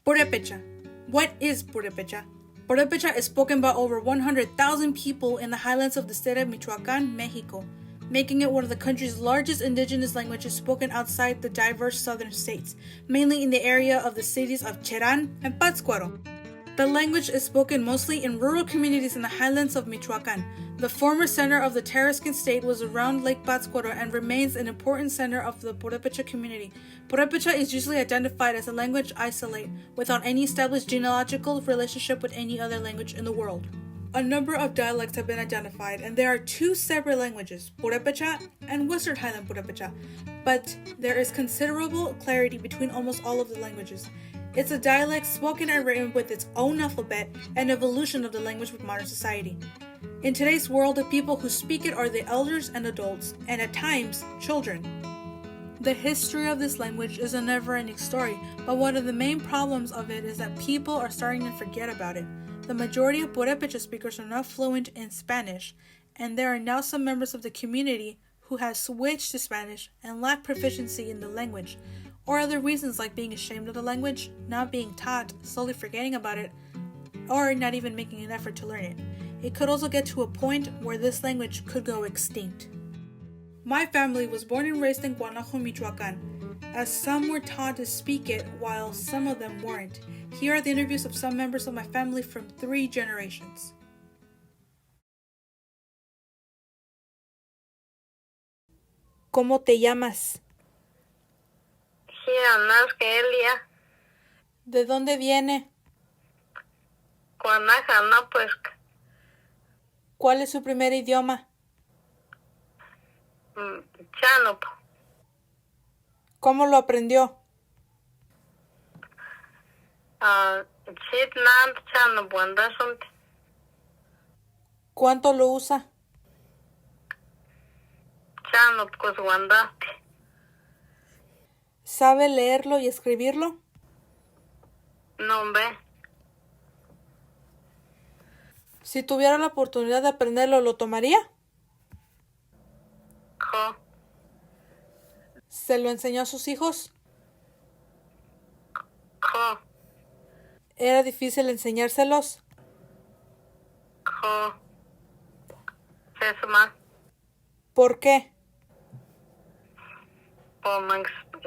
Purépecha. What is Purépecha? Purépecha is spoken by over 100,000 people in the highlands of the state of Michoacán, Mexico, making it one of the country's largest indigenous languages spoken outside the diverse southern states, mainly in the area of the cities of Cherán and Pátzcuaro. The language is spoken mostly in rural communities in the highlands of Michoacán. The former center of the Tarascan state was around Lake Pátzcuaro and remains an important center of the Purépecha community. Purépecha is usually identified as a language isolate, without any established genealogical relationship with any other language in the world. A number of dialects have been identified, and there are two separate languages, Purépecha and Western Highland Purépecha, but there is considerable clarity between almost all of the languages. It's a dialect spoken and written with its own alphabet, and evolution of the language with modern society. In today's world, the people who speak it are the elders and adults, and at times, children. The history of this language is a never-ending story, but one of the main problems of it is that people are starting to forget about it. The majority of Purépecha speakers are not fluent in Spanish, and there are now some members of the community who have switched to Spanish and lack proficiency in the language, or other reasons like being ashamed of the language, not being taught, slowly forgetting about it, or not even making an effort to learn it. It could also get to a point where this language could go extinct. My family was born and raised in Guanajuato, Michoacán, as some were taught to speak it while some of them weren't. Here are the interviews of some members of my family from 3 generations. ¿Cómo te llamas? Elia. ¿De dónde viene? Guanajuato, pues. ¿Cuál es su primer idioma? Chano. ¿Cómo lo aprendió? Chitnan, chano, buendasunte. ¿Cuánto lo usa? Chano, pues, guandaste. ¿Sabe leerlo y escribirlo? No, ve. Si tuviera la oportunidad de aprenderlo, ¿lo tomaría? Jo. ¿Se lo enseñó a sus hijos? Jo. ¿Era difícil enseñárselos? Jo. Eso más. ¿Por qué? Por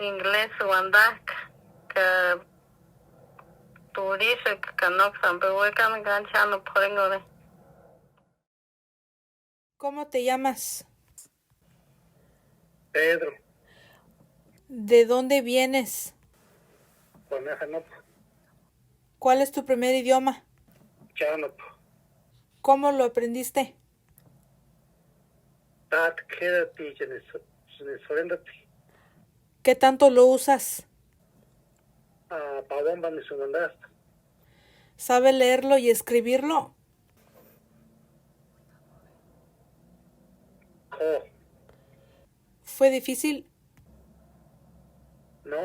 inglés, guandaste. Que tú dices que no sabe, voy a me ganchando por inglés. ¿Cómo te llamas? Pedro. ¿De dónde vienes? Guanajuato. ¿Cuál es tu primer idioma? Chano. ¿Cómo lo aprendiste? ¿Qué tanto lo usas? ¿Sabe leerlo y escribirlo? Jo. ¿Fue difícil? No.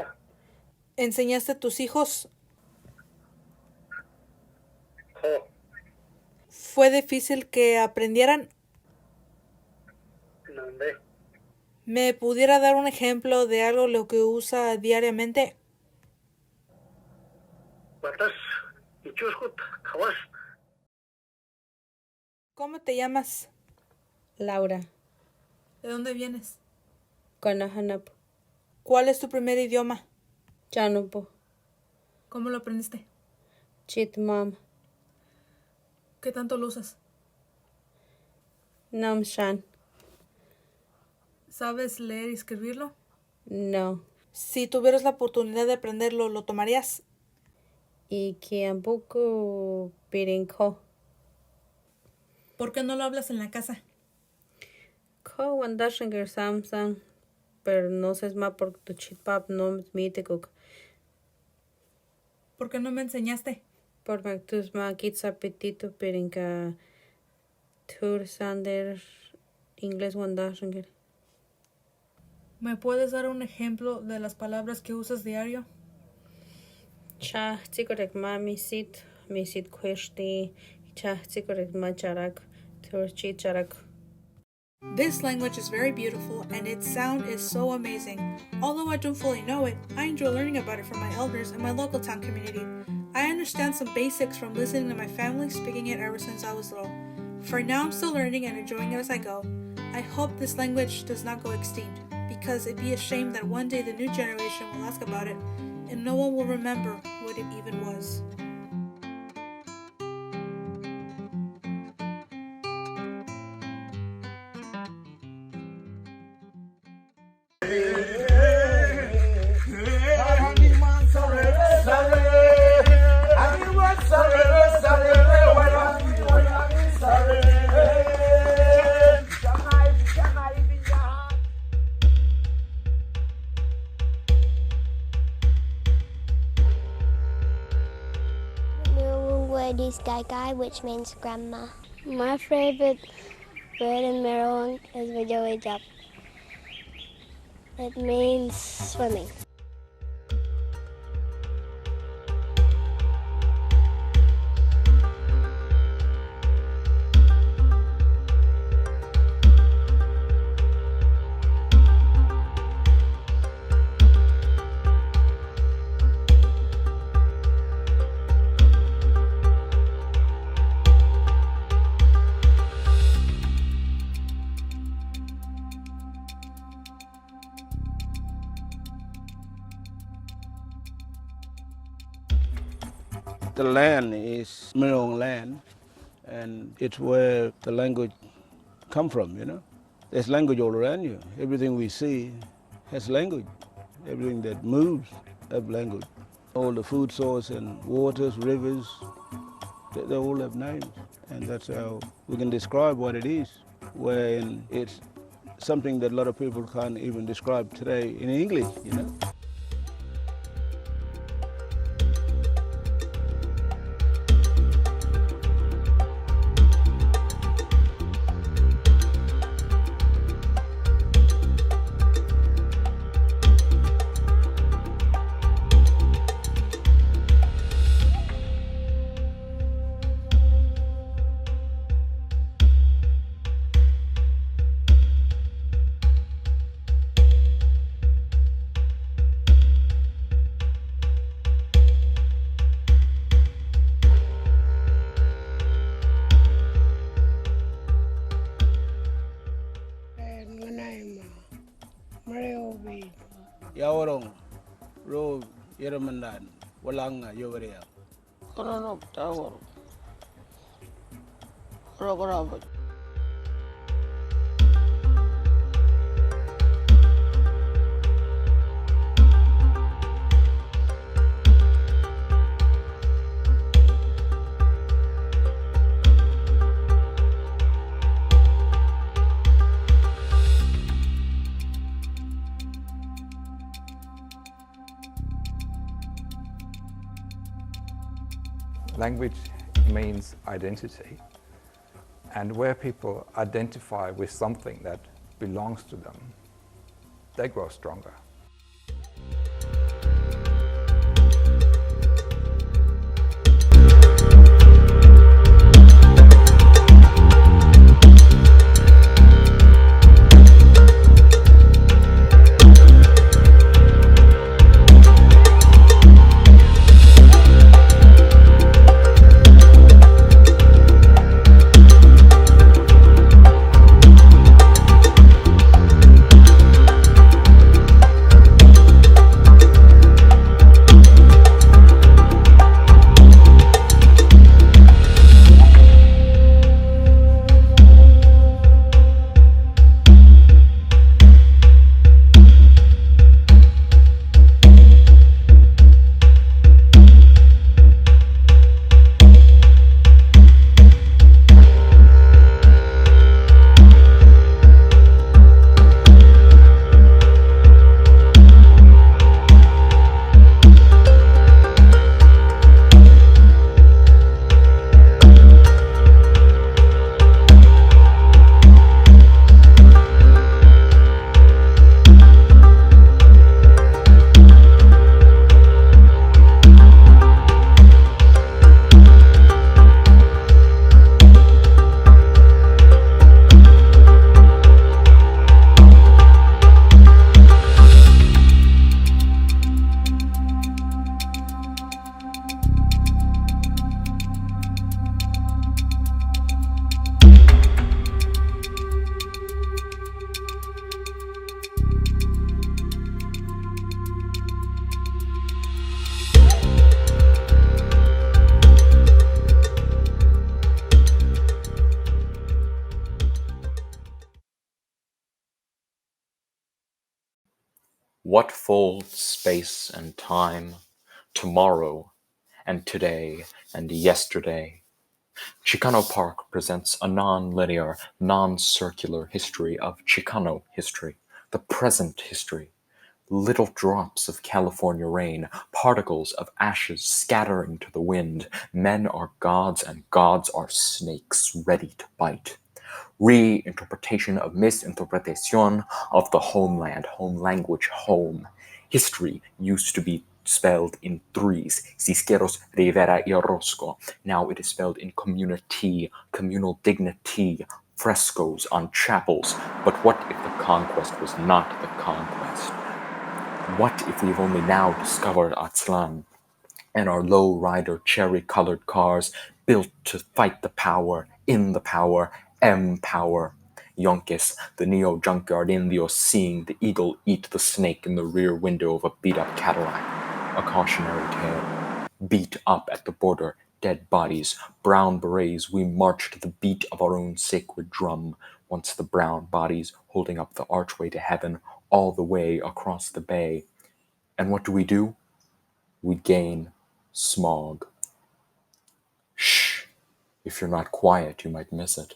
¿Enseñaste a tus hijos? Jo. ¿Fue difícil que aprendieran? No, ve. ¿Me pudiera dar un ejemplo de algo lo que usa diariamente? Guatas. Y chuskut. Kawas. ¿Cómo te llamas? Laura. ¿De dónde vienes? Guanajuato. ¿Cuál es tu primer idioma? Chanupo. ¿Cómo lo aprendiste? Chitmam. ¿Qué tanto lo usas? Namshan. ¿Sabes leer y escribirlo? No. Si tuvieras la oportunidad de aprenderlo, ¿lo tomarías? Y Kiambuku Pirinko. ¿Por qué no lo hablas en la casa? Ko Wandashanger Samsung. Pero no sé más por tu chitpap no mitikuk. ¿Por qué no me enseñaste? Por tus makits apetito pirinka. Tur sander inglés Wandashanger. ¿Me puedes dar un ejemplo de las palabras que usas diario? Cha tikorek ma misit kweshti. Cha tikorek ma charak. Tur chi charak. This language is very beautiful and its sound is so amazing. Although I don't fully know it, I enjoy learning about it from my elders and my local town community. I understand some basics from listening to my family speaking it ever since I was little. For now, I'm still learning and enjoying it as I go. I hope this language does not go extinct, because it'd be a shame that one day the new generation will ask about it and no one will remember what it even was. Word is Gai, which means grandma. My favorite word in Maryland is Vijay. It means swimming. The land is Merong land, and it's where the language come from, you know. There's language all around you. Everything we see has language. Everything that moves has language. All the food source and waters, rivers, they all have names. And that's how we can describe what it is, when it's something that a lot of people can't even describe today in English, you know. Yawarong, Ro, Yeramandan, Walanga, Yovaria. Koronop Tower. Rogarabot. Language means identity, and where people identify with something that belongs to them, they grow stronger. What folds space and time, tomorrow and today and yesterday? Chicano Park presents a non-linear, non-circular history of Chicano history, the present history. Little drops of California rain, particles of ashes scattering to the wind. Men are gods and gods are snakes ready to bite. Reinterpretation of misinterpretation of the homeland, home language, home. History used to be spelled in threes, Cisqueros, Rivera, y Orozco. Now it is spelled in community, communal dignity, frescoes on chapels. But what if the conquest was not the conquest? What if we've only now discovered Aztlan and our low-rider cherry-colored cars built to fight the power, in the power, M-power? Yonques, the neo-junkyard Indio, seeing the eagle eat the snake in the rear window of a beat-up Cadillac. A cautionary tale. Beat up at the border, dead bodies, brown berets, we march to the beat of our own sacred drum. Once the brown bodies holding up the archway to heaven, all the way across the bay. And what do? We gain smog. Shh. If you're not quiet, you might miss it.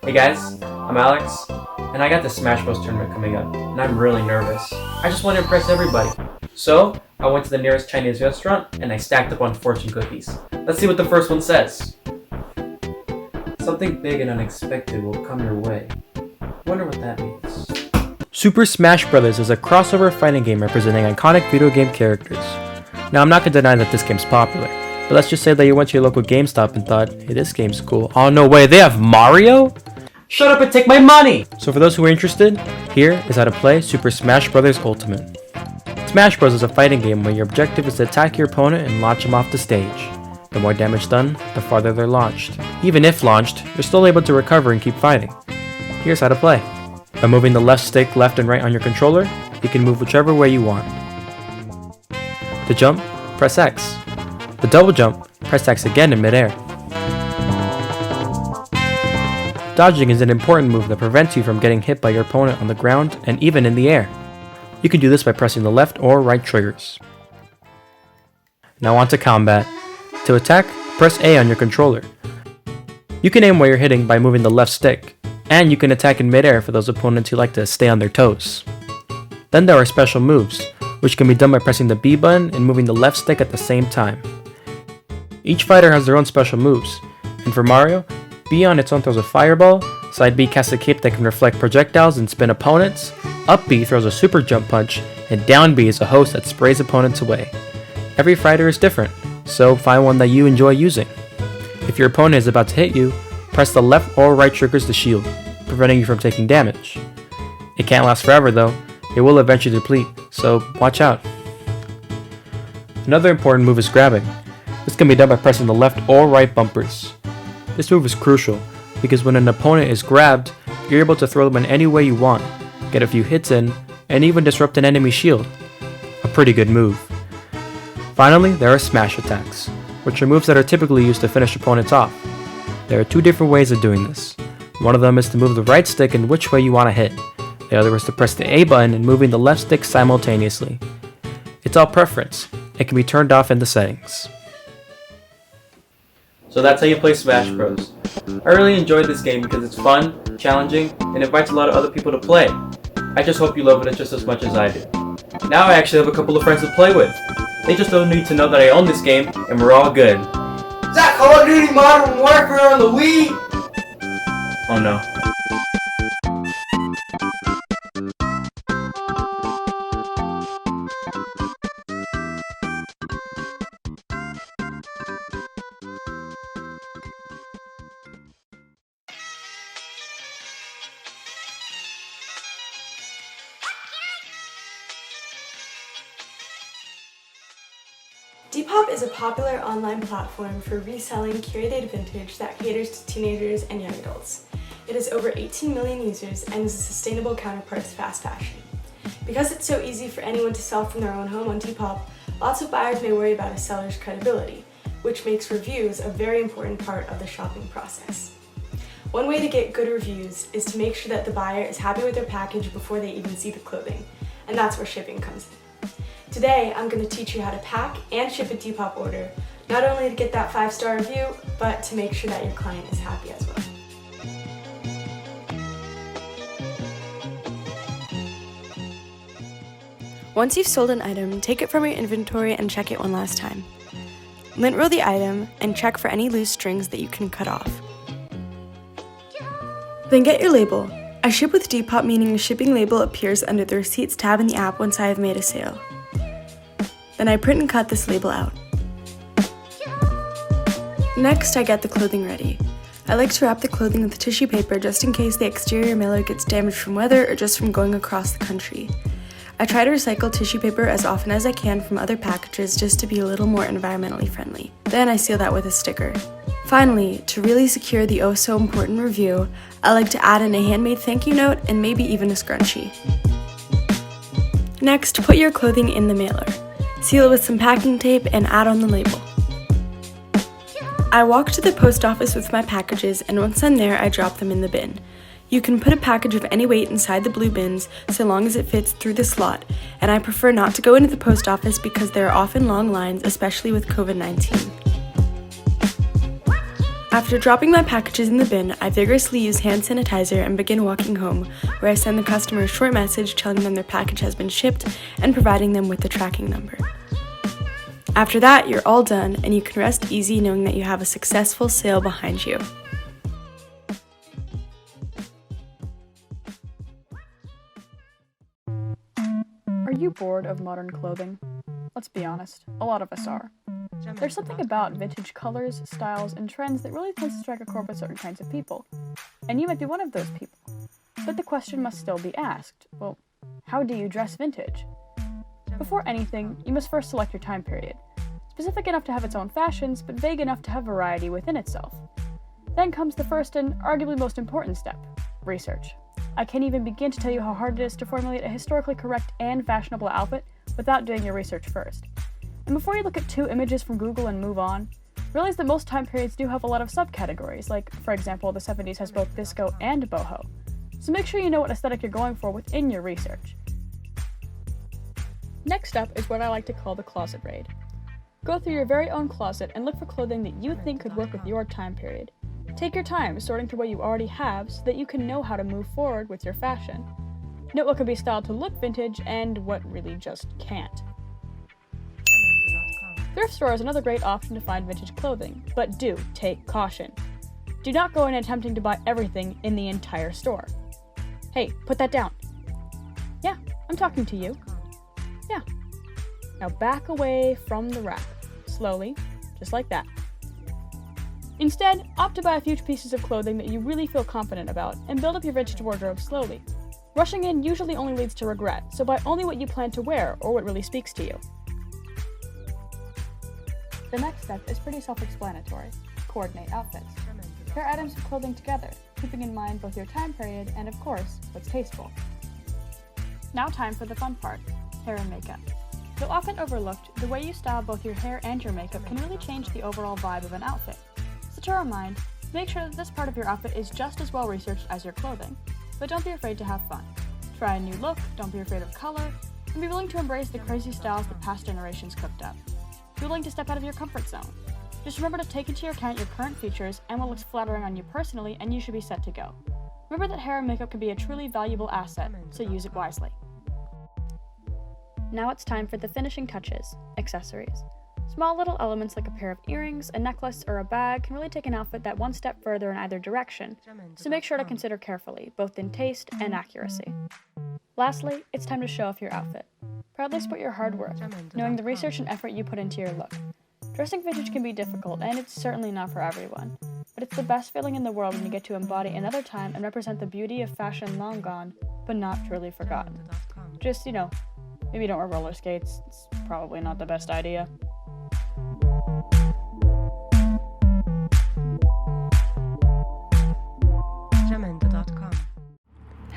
Hey guys, I'm Alex, and I got the Smash Bros tournament coming up, and I'm really nervous. I just want to impress everybody. So, I went to the nearest Chinese restaurant, and I stacked up on fortune cookies. Let's see what the first one says. Something big and unexpected will come your way. Wonder what that means. Super Smash Bros. Is a crossover fighting game representing iconic video game characters. Now, I'm not going to deny that this game's popular. But let's just say that you went to your local GameStop and thought, hey, this game's cool. Oh, no way, they have Mario? Shut up and take my money! So for those who are interested, here is how to play Super Smash Bros. Ultimate. Smash Bros. Is a fighting game where your objective is to attack your opponent and launch them off the stage. The more damage done, the farther they're launched. Even if launched, you're still able to recover and keep fighting. Here's how to play. By moving the left stick left and right on your controller, you can move whichever way you want. To jump, press X. To double jump, press X again in midair. Dodging is an important move that prevents you from getting hit by your opponent on the ground and even in the air. You can do this by pressing the left or right triggers. Now on to combat. To attack, press A on your controller. You can aim while you're hitting by moving the left stick, and you can attack in midair for those opponents who like to stay on their toes. Then there are special moves, which can be done by pressing the B button and moving the left stick at the same time. Each fighter has their own special moves, and for Mario, B on its own throws a fireball, side B casts a cape that can reflect projectiles and spin opponents, up B throws a super jump punch, and down B is a host that sprays opponents away. Every fighter is different, so find one that you enjoy using. If your opponent is about to hit you, press the left or right triggers to shield, preventing you from taking damage. It can't last forever though, it will eventually deplete, so watch out. Another important move is grabbing. This can be done by pressing the left or right bumpers. This move is crucial, because when an opponent is grabbed, you're able to throw them in any way you want, get a few hits in, and even disrupt an enemy shield. A pretty good move. Finally, there are smash attacks, which are moves that are typically used to finish opponents off. There are two different ways of doing this. One of them is to move the right stick in which way you want to hit. The other is to press the A button and moving the left stick simultaneously. It's all preference. It can be turned off in the settings. So that's how you play Smash Bros. I really enjoyed this game because it's fun, challenging, and invites a lot of other people to play. I just hope you love it just as much as I do. Now I actually have a couple of friends to play with. They just don't need to know that I own this game, and we're all good. Is that Call of Duty Modern Warfare on the Wii? Oh no. Do Depop is a popular online platform for reselling curated vintage that caters to teenagers and young adults. It has over 18 million users and is a sustainable counterpart to fast fashion. Because it's so easy for anyone to sell from their own home on Depop, lots of buyers may worry about a seller's credibility, which makes reviews a very important part of the shopping process. One way to get good reviews is to make sure that the buyer is happy with their package before they even see the clothing, and that's where shipping comes in. Today, I'm going to teach you how to pack and ship a Depop order, not only to get that 5-star review, but to make sure that your client is happy as well. Once you've sold an item, take it from your inventory and check it one last time. Lint roll the item and check for any loose strings that you can cut off. Then get your label. I ship with Depop, meaning the shipping label appears under the Receipts tab in the app once I have made a sale. Then I print and cut this label out. Next, I get the clothing ready. I like to wrap the clothing with tissue paper just in case the exterior mailer gets damaged from weather or just from going across the country. I try to recycle tissue paper as often as I can from other packages just to be a little more environmentally friendly. Then I seal that with a sticker. Finally, to really secure the oh so important review, I like to add in a handmade thank you note and maybe even a scrunchie. Next, put your clothing in the mailer. Seal it with some packing tape and add on the label. I walk to the post office with my packages, and once I'm there, I drop them in the bin. You can put a package of any weight inside the blue bins so long as it fits through the slot, and I prefer not to go into the post office because there are often long lines, especially with COVID-19. After dropping my packages in the bin, I vigorously use hand sanitizer and begin walking home, where I send the customer a short message telling them their package has been shipped and providing them with the tracking number. After that, you're all done, and you can rest easy knowing that you have a successful sale behind you. Are you bored of modern clothing? Let's be honest, a lot of us are. There's something about vintage colors, styles, and trends that really tends to strike a chord with certain kinds of people. And you might be one of those people. But the question must still be asked, well, how do you dress vintage? Before anything, you must first select your time period. Specific enough to have its own fashions, but vague enough to have variety within itself. Then comes the first and arguably most important step, research. I can't even begin to tell you how hard it is to formulate a historically correct and fashionable outfit without doing your research first. And before you look at 2 images from Google and move on, realize that most time periods do have a lot of subcategories, like, for example, the 70s has both disco and boho. So make sure you know what aesthetic you're going for within your research. Next up is what I like to call the closet raid. Go through your very own closet and look for clothing that you think could work with your time period. Take your time sorting through what you already have so that you can know how to move forward with your fashion. Note what can be styled to look vintage and what really just can't. Thrift store is another great option to find vintage clothing, but do take caution. Do not go in attempting to buy everything in the entire store. Hey, put that down. Yeah, I'm talking to you. Yeah. Now back away from the rack, slowly, just like that. Instead, opt to buy a few pieces of clothing that you really feel confident about and build up your vintage wardrobe slowly. Rushing in usually only leads to regret, so buy only what you plan to wear or what really speaks to you. The next step is pretty self-explanatory. Coordinate outfits. Pair items of clothing together, keeping in mind both your time period and, of course, what's tasteful. Now time for the fun part, hair and makeup. Though often overlooked, the way you style both your hair and your makeup can really change the overall vibe of an outfit. So to remind, make sure that this part of your outfit is just as well researched as your clothing. But don't be afraid to have fun. Try a new look, don't be afraid of color, and be willing to embrace the crazy styles that past generations cooked up. Be willing to step out of your comfort zone. Just remember to take into account your current features and what looks flattering on you personally, and you should be set to go. Remember that hair and makeup can be a truly valuable asset, so use it wisely. Now it's time for the finishing touches, accessories. Small little elements like a pair of earrings, a necklace, or a bag can really take an outfit that one step further in either direction, so make sure to consider carefully, both in taste and accuracy. Lastly, it's time to show off your outfit. Proudly sport your hard work, knowing the research and effort you put into your look. Dressing vintage can be difficult, and it's certainly not for everyone, but it's the best feeling in the world when you get to embody another time and represent the beauty of fashion long gone, but not truly forgotten. Just, maybe don't wear roller skates, it's probably not the best idea.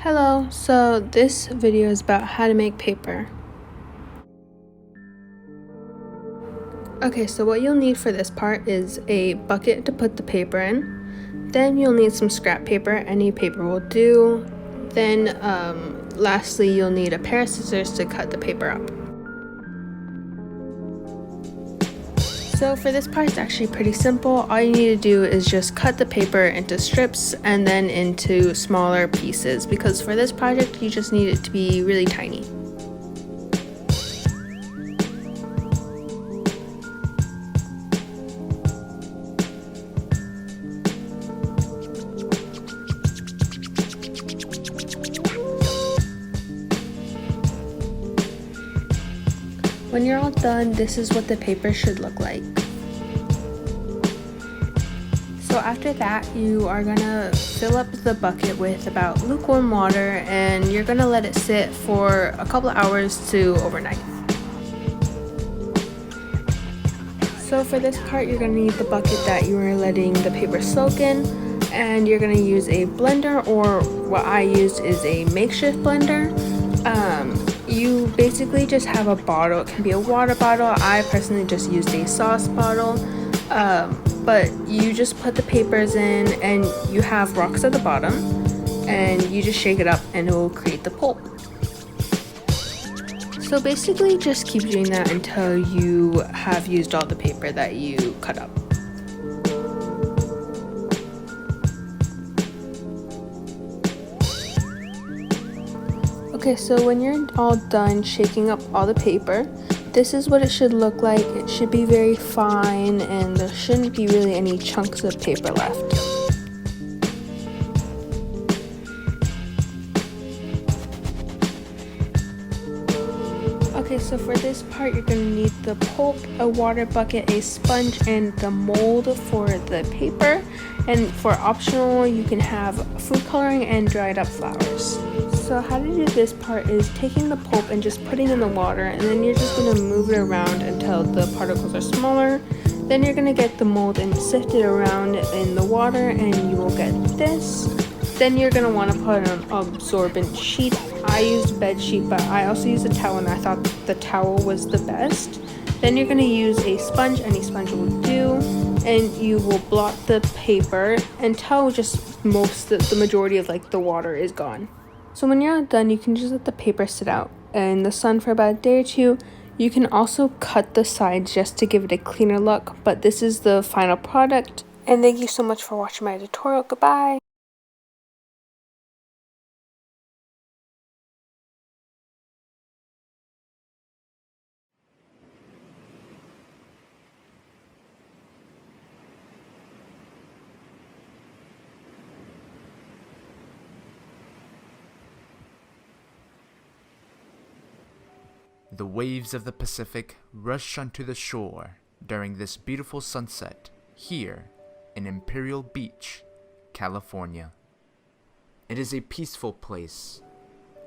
Hello, so this video is about how to make paper. Okay, so what you'll need for this part is a bucket to put the paper in. Then you'll need some scrap paper, any paper will do. Then lastly, you'll need a pair of scissors to cut the paper up. So for this part, it's actually pretty simple. All you need to do is just cut the paper into strips and then into smaller pieces, because for this project, you just need it to be really tiny. When you're all done, this is what the paper should look like. So after that, you are gonna fill up the bucket with about lukewarm water, and you're gonna let it sit for a couple of hours to overnight. So for this part, you're gonna need the bucket that you are letting the paper soak in, and you're gonna use a blender, or what I used is a makeshift blender. You basically just have a bottle. It can be a water bottle. I personally just used a sauce bottle. But you just put the papers in, and you have rocks at the bottom, and you just shake it up and it will create the pulp. So basically just keep doing that until you have used all the paper that you cut up. Okay, so when you're all done shaking up all the paper, this is what it should look like. It should be very fine, and there shouldn't be really any chunks of paper left. Okay, so for this part, you're going to need the pulp, a water bucket, a sponge, and the mold for the paper. And for optional, you can have food coloring and dried up flowers. So how to do this part is taking the pulp and just putting it in the water, and then you're just going to move it around until the particles are smaller. Then you're going to get the mold and sift it around in the water, and you will get this. Then you're going to want to put an absorbent sheet. I used bed sheet, but I also used a towel, and I thought the towel was the best. Then you're going to use a sponge, any sponge will do, and you will blot the paper until just the majority of the water is gone. So when you're all done, you can just let the paper sit out in the sun for about a day or two. You can also cut the sides just to give it a cleaner look, but this is the final product. And thank you so much for watching my tutorial. Goodbye! The waves of the Pacific rush onto the shore during this beautiful sunset here in Imperial Beach, California. It is a peaceful place,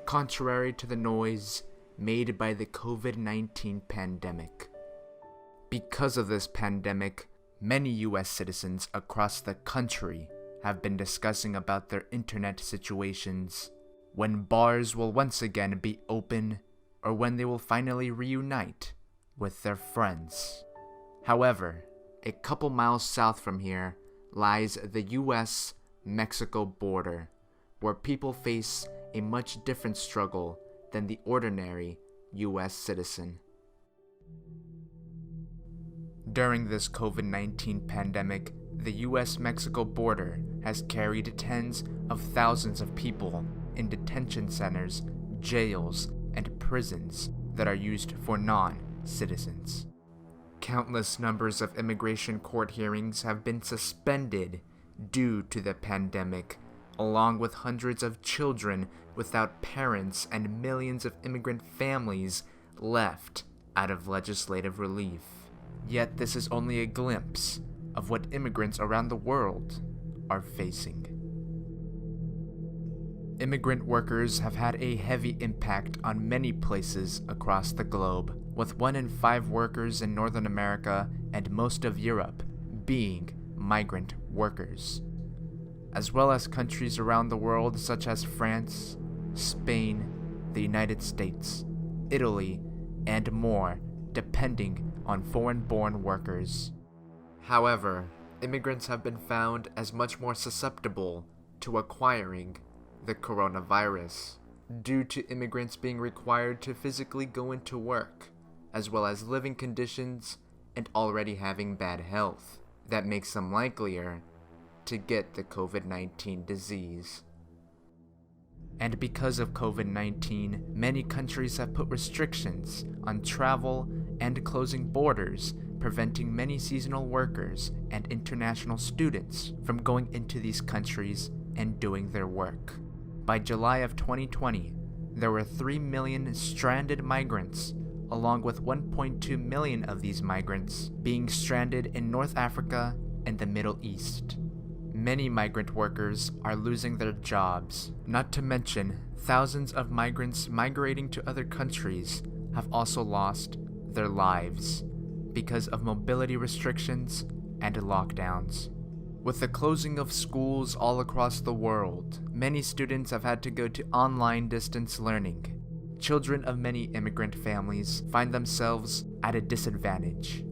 contrary to the noise made by the COVID-19 pandemic. Because of this pandemic, many US citizens across the country have been discussing about their internet situations, when bars will once again be open, or when they will finally reunite with their friends. However, a couple miles south from here lies the US-Mexico border, where people face a much different struggle than the ordinary US citizen. During this COVID-19 pandemic, the US-Mexico border has carried tens of thousands of people in detention centers, jails, and prisons that are used for non-citizens. Countless numbers of immigration court hearings have been suspended due to the pandemic, along with hundreds of children without parents and millions of immigrant families left out of legislative relief. Yet this is only a glimpse of what immigrants around the world are facing. Immigrant workers have had a heavy impact on many places across the globe, with 1 in 5 workers in Northern America and most of Europe being migrant workers, as well as countries around the world such as France, Spain, the United States, Italy, and more, depending on foreign-born workers. However, immigrants have been found as much more susceptible to acquiring the coronavirus, due to immigrants being required to physically go into work, as well as living conditions and already having bad health that makes them likelier to get the COVID-19 disease. And because of COVID-19, many countries have put restrictions on travel and closing borders, preventing many seasonal workers and international students from going into these countries and doing their work. By July of 2020, there were 3 million stranded migrants, along with 1.2 million of these migrants being stranded in North Africa and the Middle East. Many migrant workers are losing their jobs, not to mention thousands of migrants migrating to other countries have also lost their lives because of mobility restrictions and lockdowns. With the closing of schools all across the world, many students have had to go to online distance learning. Children of many immigrant families find themselves at a disadvantage,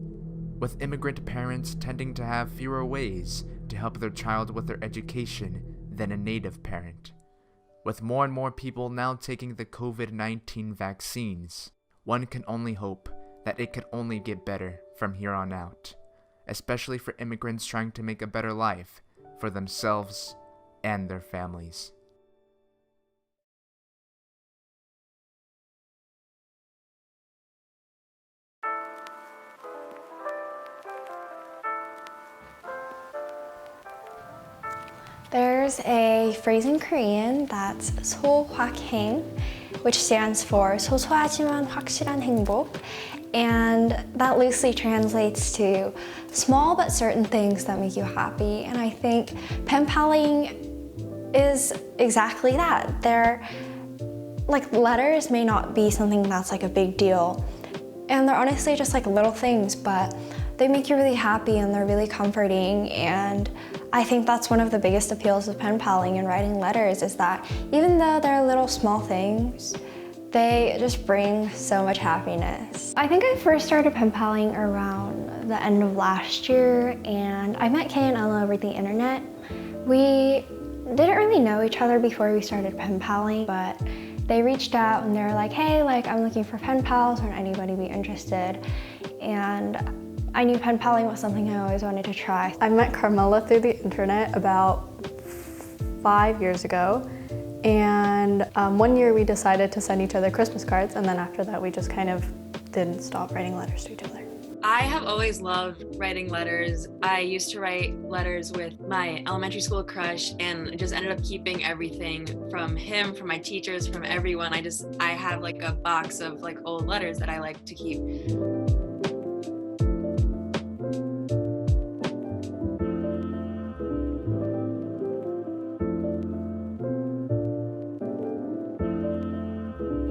with immigrant parents tending to have fewer ways to help their child with their education than a native parent. With more and more people now taking the COVID-19 vaccines, one can only hope that it could only get better from here on out, especially for immigrants trying to make a better life for themselves and their families. There's a phrase in Korean that's 소확행, which stands for 소소하지만 확실한 행복, and that loosely translates to small but certain things that make you happy. And I think pen paling is exactly that. They're like, letters may not be something that's like a big deal, and they're honestly just like little things, but they make you really happy and they're really comforting. And I think that's one of the biggest appeals of pen paling and writing letters, is that even though they're little small things, they just bring so much happiness. I think I first started pen paling around the end of last year, and I met Kay and Ella over the internet. We didn't really know each other before we started pen paling, but they reached out and they were like, hey, like, I'm looking for pen pals, would anybody be interested? And I knew pen paling was something I always wanted to try. I met Carmela through the internet about 5 years ago, and one year we decided to send each other Christmas cards, and then after that we just kind of didn't stop writing letters to each other. I have always loved writing letters. I used to write letters with my elementary school crush, and just ended up keeping everything from him, from my teachers, from everyone. I have like a box of like old letters that I like to keep.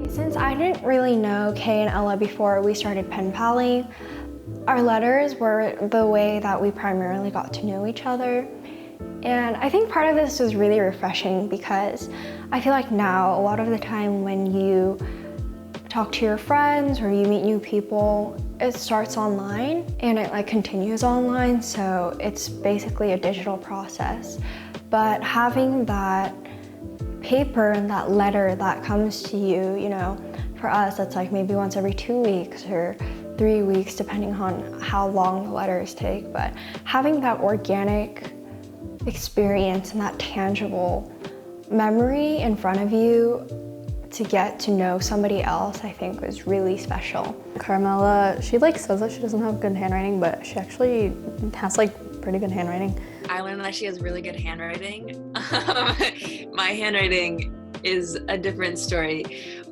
Since I didn't really know Kay and Ella before we started pen paling, our letters were the way that we primarily got to know each other. And I think part of this was really refreshing, because I feel like now a lot of the time when you talk to your friends or you meet new people, it starts online and it like continues online, so it's basically a digital process. But having that paper and that letter that comes to you, you know, for us that's like maybe once every 2 weeks or 3 weeks, depending on how long the letters take. But having that organic experience and that tangible memory in front of you to get to know somebody else, I think was really special. Carmela, she like says that she doesn't have good handwriting, but she actually has like pretty good handwriting. I learned that she has really good handwriting. My handwriting is a different story.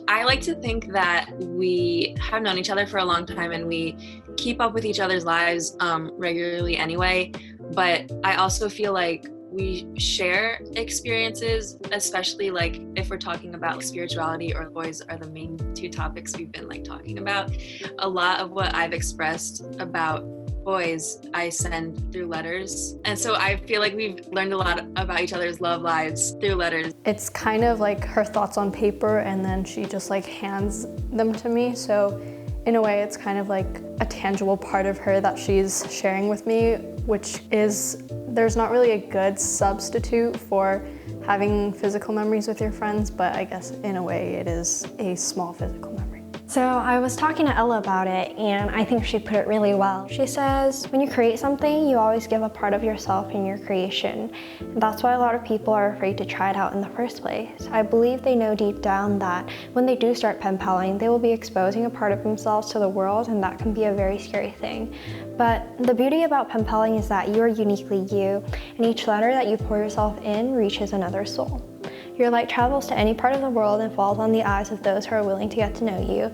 I like to think that we have known each other for a long time and we keep up with each other's lives regularly anyway, but I also feel like we share experiences, especially like if we're talking about like spirituality or boys are the main two topics we've been like talking about. A lot of what I've expressed about boys, I send through letters. And so I feel like we've learned a lot about each other's love lives through letters. It's kind of like her thoughts on paper and then she just like hands them to me. So in a way, it's kind of like a tangible part of her that she's sharing with me, which is, there's not really a good substitute for having physical memories with your friends, but I guess in a way it is a small physical memory. So I was talking to Ella about it, and I think she put it really well. She says, when you create something, you always give a part of yourself in your creation. And that's why a lot of people are afraid to try it out in the first place. I believe they know deep down that when they do start pen paling, they will be exposing a part of themselves to the world, and that can be a very scary thing. But the beauty about pen paling is that you are uniquely you, and each letter that you pour yourself in reaches another soul. Your light travels to any part of the world and falls on the eyes of those who are willing to get to know you.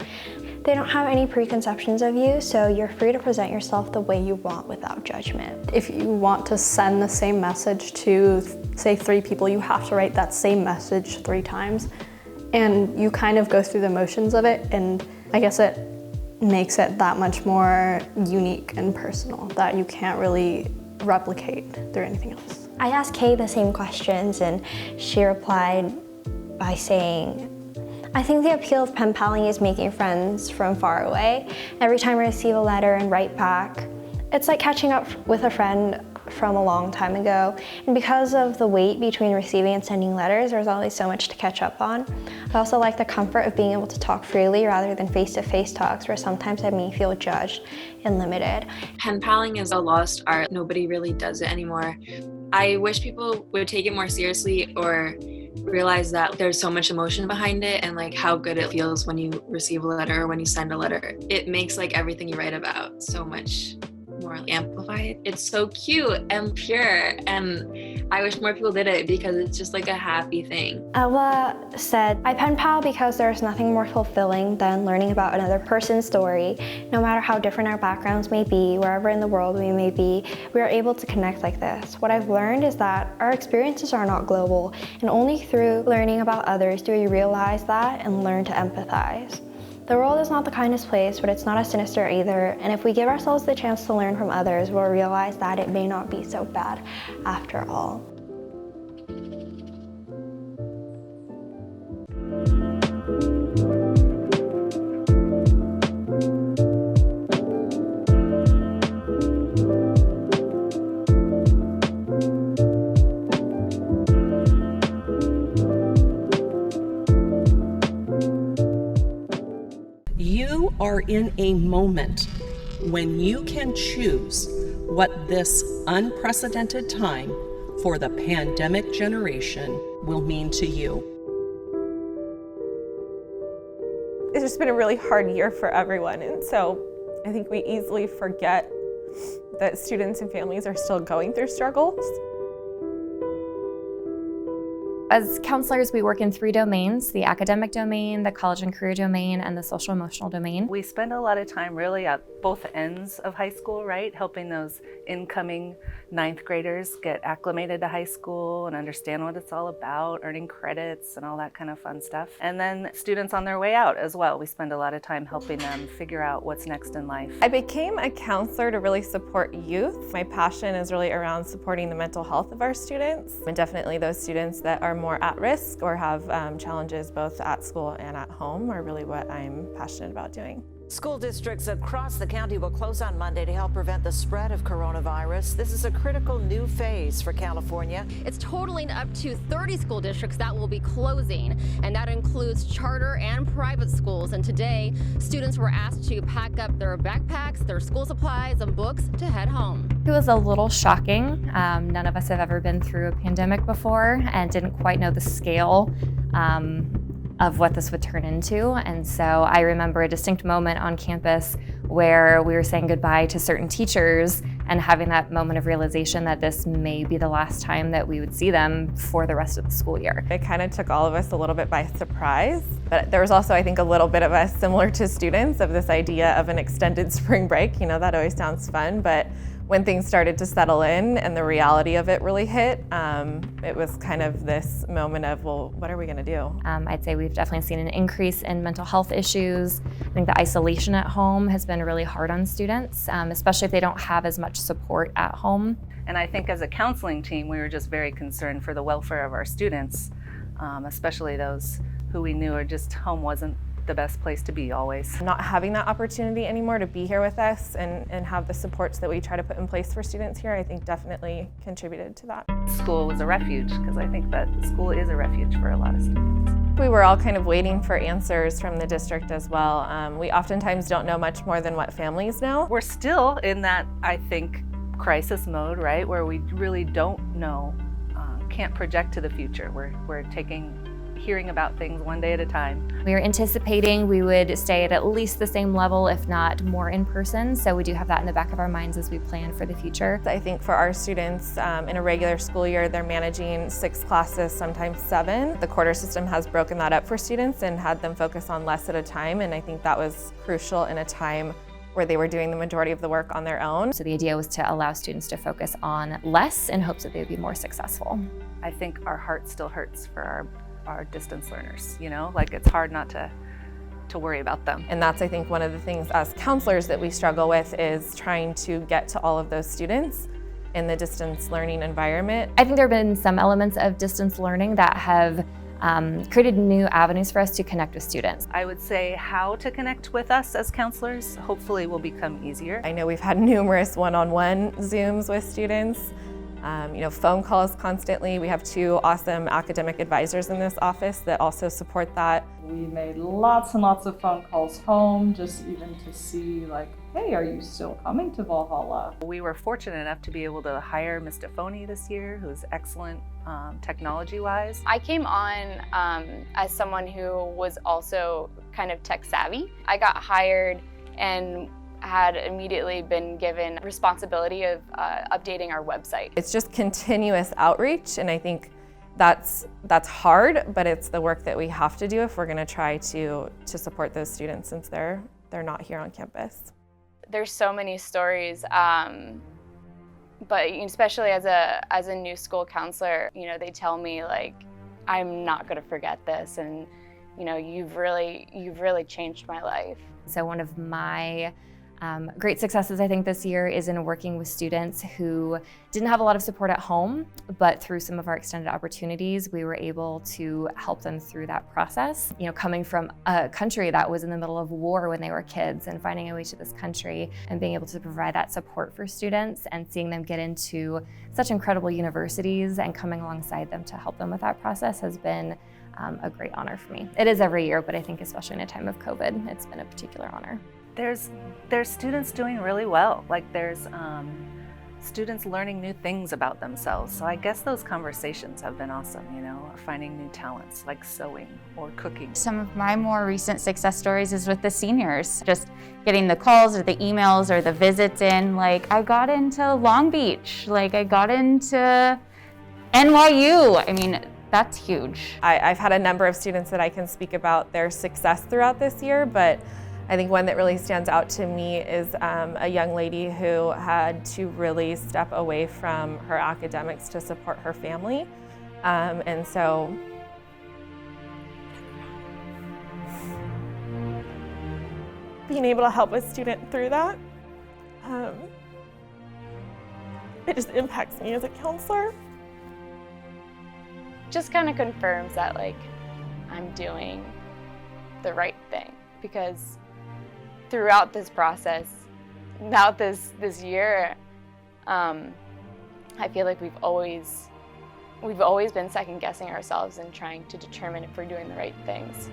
They don't have any preconceptions of you, so you're free to present yourself the way you want without judgment. If you want to send the same message to, say, 3 people, you have to write that same message 3 times. And you kind of go through the motions of it, and I guess it makes it that much more unique and personal that you can't really replicate through anything else. I asked Kay the same questions, and she replied by saying, I think the appeal of pen paling is making friends from far away. Every time I receive a letter and write back, it's like catching up with a friend from a long time ago. And because of the wait between receiving and sending letters, there's always so much to catch up on. I also like the comfort of being able to talk freely rather than face-to-face talks where sometimes I may feel judged and limited. Pen paling is a lost art. Nobody really does it anymore. I wish people would take it more seriously or realize that there's so much emotion behind it and like how good it feels when you receive a letter or when you send a letter. It makes like everything you write about so much more amplified. It's so cute and pure, and I wish more people did it because it's just like a happy thing. Ella said, I pen pal because there's nothing more fulfilling than learning about another person's story. No matter how different our backgrounds may be, wherever in the world we may be, we are able to connect like this. What I've learned is that our experiences are not global, and only through learning about others do we realize that and learn to empathize. The world is not the kindest place, but it's not as sinister either, and if we give ourselves the chance to learn from others, we'll realize that it may not be so bad after all. You are in a moment when you can choose what this unprecedented time for the pandemic generation will mean to you. It's just been a really hard year for everyone, and so I think we easily forget that students and families are still going through struggles. As counselors, we work in 3 domains: the academic domain, the college and career domain, and the social emotional domain. We spend a lot of time really at both ends of high school, right? Helping those incoming 9th graders get acclimated to high school and understand what it's all about, earning credits and all that kind of fun stuff. And then students on their way out as well. We spend a lot of time helping them figure out what's next in life. I became a counselor to really support youth. My passion is really around supporting the mental health of our students, and definitely those students that are more at risk or have challenges both at school and at home are really what I'm passionate about doing. School districts across the county will close on Monday to help prevent the spread of coronavirus. This is a critical new phase for California. It's totaling up to 30 school districts that will be closing, and that includes charter and private schools. And today, students were asked to pack up their backpacks, their school supplies, and books to head home. It was a little shocking. None of us have ever been through a pandemic before and didn't quite know the scale of what this would turn into. And so I remember a distinct moment on campus where we were saying goodbye to certain teachers and having that moment of realization that this may be the last time that we would see them for the rest of the school year. It kind of took all of us a little bit by surprise, but there was also, I think, a little bit of us, similar to students, of this idea of an extended spring break. You know, that always sounds fun, but when things started to settle in and the reality of it really hit, it was kind of this moment of, well, what are we gonna do? I'd say we've definitely seen an increase in mental health issues. I think the isolation at home has been really hard on students, especially if they don't have as much support at home. And I think as a counseling team, we were just very concerned for the welfare of our students, especially those who we knew are just home wasn't the best place to be always. Not having that opportunity anymore to be here with us and have the supports that we try to put in place for students here, I think definitely contributed to that. School was a refuge, because I think that school is a refuge for a lot of students. We were all kind of waiting for answers from the district as well. We oftentimes don't know much more than what families know. We're still in that, I think, crisis mode, right, where we really don't know, can't project to the future. We're hearing about things one day at a time. We were anticipating we would stay at least the same level, if not more in person, so we do have that in the back of our minds as we plan for the future. I think for our students, in a regular school year, they're managing 6 classes, sometimes 7. The quarter system has broken that up for students and had them focus on less at a time, and I think that was crucial in a time where they were doing the majority of the work on their own. So the idea was to allow students to focus on less in hopes that they would be more successful. I think our heart still hurts for our distance learners, you know, like it's hard not to worry about them. And that's, I think, one of the things as counselors that we struggle with is trying to get to all of those students in the distance learning environment. I think there have been some elements of distance learning that have created new avenues for us to connect with students. I would say how to connect with us as counselors hopefully will become easier. I know we've had numerous one-on-one Zooms with students. Phone calls constantly. We have 2 awesome academic advisors in this office that also support that. We made lots and lots of phone calls home, just even to see like, hey, are you still coming to Valhalla? We were fortunate enough to be able to hire Ms. Stefoni this year, who's excellent technology-wise. I came on as someone who was also kind of tech savvy. I got hired and had immediately been given responsibility of updating our website. It's just continuous outreach, and I think that's hard, but it's the work that we have to do if we're going to try to support those students since they're not here on campus. There's so many stories, but especially as a new school counselor, they tell me like, I'm not going to forget this, and you've really changed my life. So one of my great successes, I think, this year is in working with students who didn't have a lot of support at home, but through some of our extended opportunities, we were able to help them through that process. Coming from a country that was in the middle of war when they were kids and finding a way to this country and being able to provide that support for students and seeing them get into such incredible universities and coming alongside them to help them with that process has been a great honor for me. It is every year, but I think especially in a time of COVID, it's been a particular honor. There's students doing really well. Like there's students learning new things about themselves. So I guess those conversations have been awesome, finding new talents like sewing or cooking. Some of my more recent success stories is with the seniors, just getting the calls or the emails or the visits in. Like I got into Long Beach, like I got into NYU. I mean, that's huge. I've had a number of students that I can speak about their success throughout this year, but I think one that really stands out to me is a young lady who had to really step away from her academics to support her family. And so being able to help a student through that, it just impacts me as a counselor. Just kind of confirms that like I'm doing the right thing, because throughout this process, throughout this year, I feel like we've always been second guessing ourselves and trying to determine if we're doing the right things.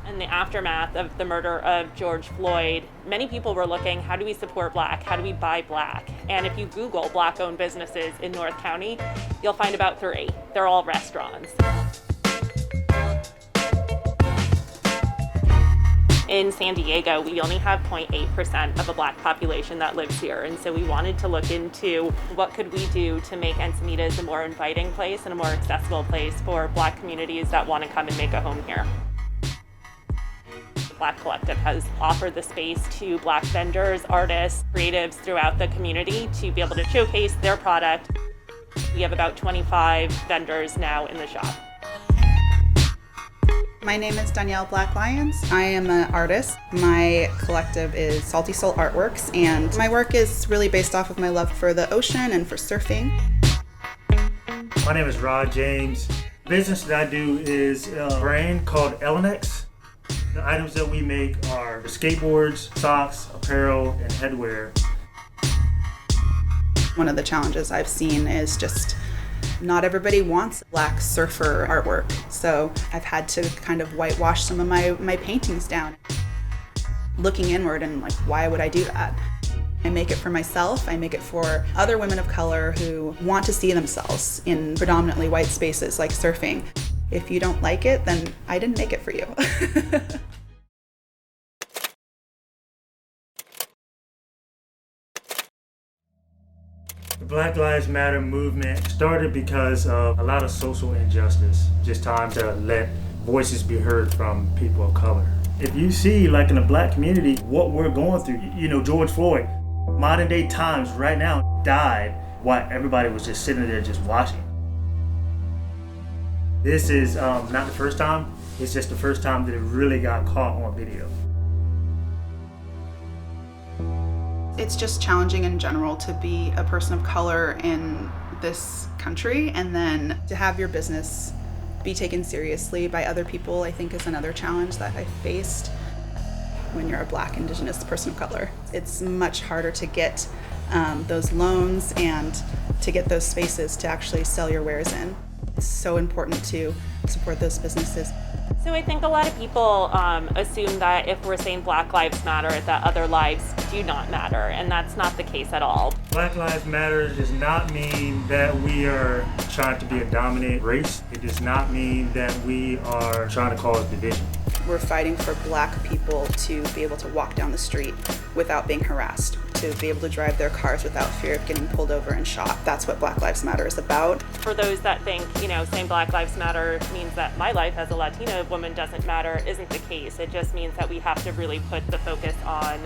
In the aftermath of the murder of George Floyd, many people were looking, how do we support Black? How do we buy Black? And if you Google Black-owned businesses in North County, you'll find about 3. They're all restaurants. In San Diego, we only have 0.8% of a Black population that lives here, and so we wanted to look into what could we do to make Encinitas a more inviting place and a more accessible place for Black communities that want to come and make a home here. The Black Collective has offered the space to Black vendors, artists, creatives throughout the community to be able to showcase their product. We have about 25 vendors now in the shop. My name is Danielle Black Lyons. I am an artist. My collective is Salty Soul Artworks, and my work is really based off of my love for the ocean and for surfing. My name is Rod James. The business that I do is a brand called Elenex. The items that we make are skateboards, socks, apparel, and headwear. One of the challenges I've seen is just not everybody wants Black surfer artwork, so I've had to kind of whitewash some of my paintings down. Looking inward and like, why would I do that? I make it for myself, I make it for other women of color who want to see themselves in predominantly white spaces like surfing. If you don't like it, then I didn't make it for you. The Black Lives Matter movement started because of a lot of social injustice. Just time to let voices be heard from people of color. If you see, like in the Black community, what we're going through, you know, George Floyd, modern day times right now, died while everybody was just sitting there just watching. This is not the first time, it's just the first time that it really got caught on video. It's just challenging in general to be a person of color in this country, and then to have your business be taken seriously by other people, I think is another challenge that I faced when you're a Black Indigenous person of color. It's much harder to get those loans and to get those spaces to actually sell your wares in. It's so important to support those businesses. So I think a lot of people assume that if we're saying Black Lives Matter, that other lives do not matter, and that's not the case at all. Black Lives Matter does not mean that we are trying to be a dominant race. It does not mean that we are trying to cause division. We're fighting for Black people to be able to walk down the street without being harassed, to be able to drive their cars without fear of getting pulled over and shot. That's what Black Lives Matter is about. For those that think, you know, saying Black Lives Matter means that my life as a Latina woman doesn't matter isn't the case. It just means that we have to really put the focus on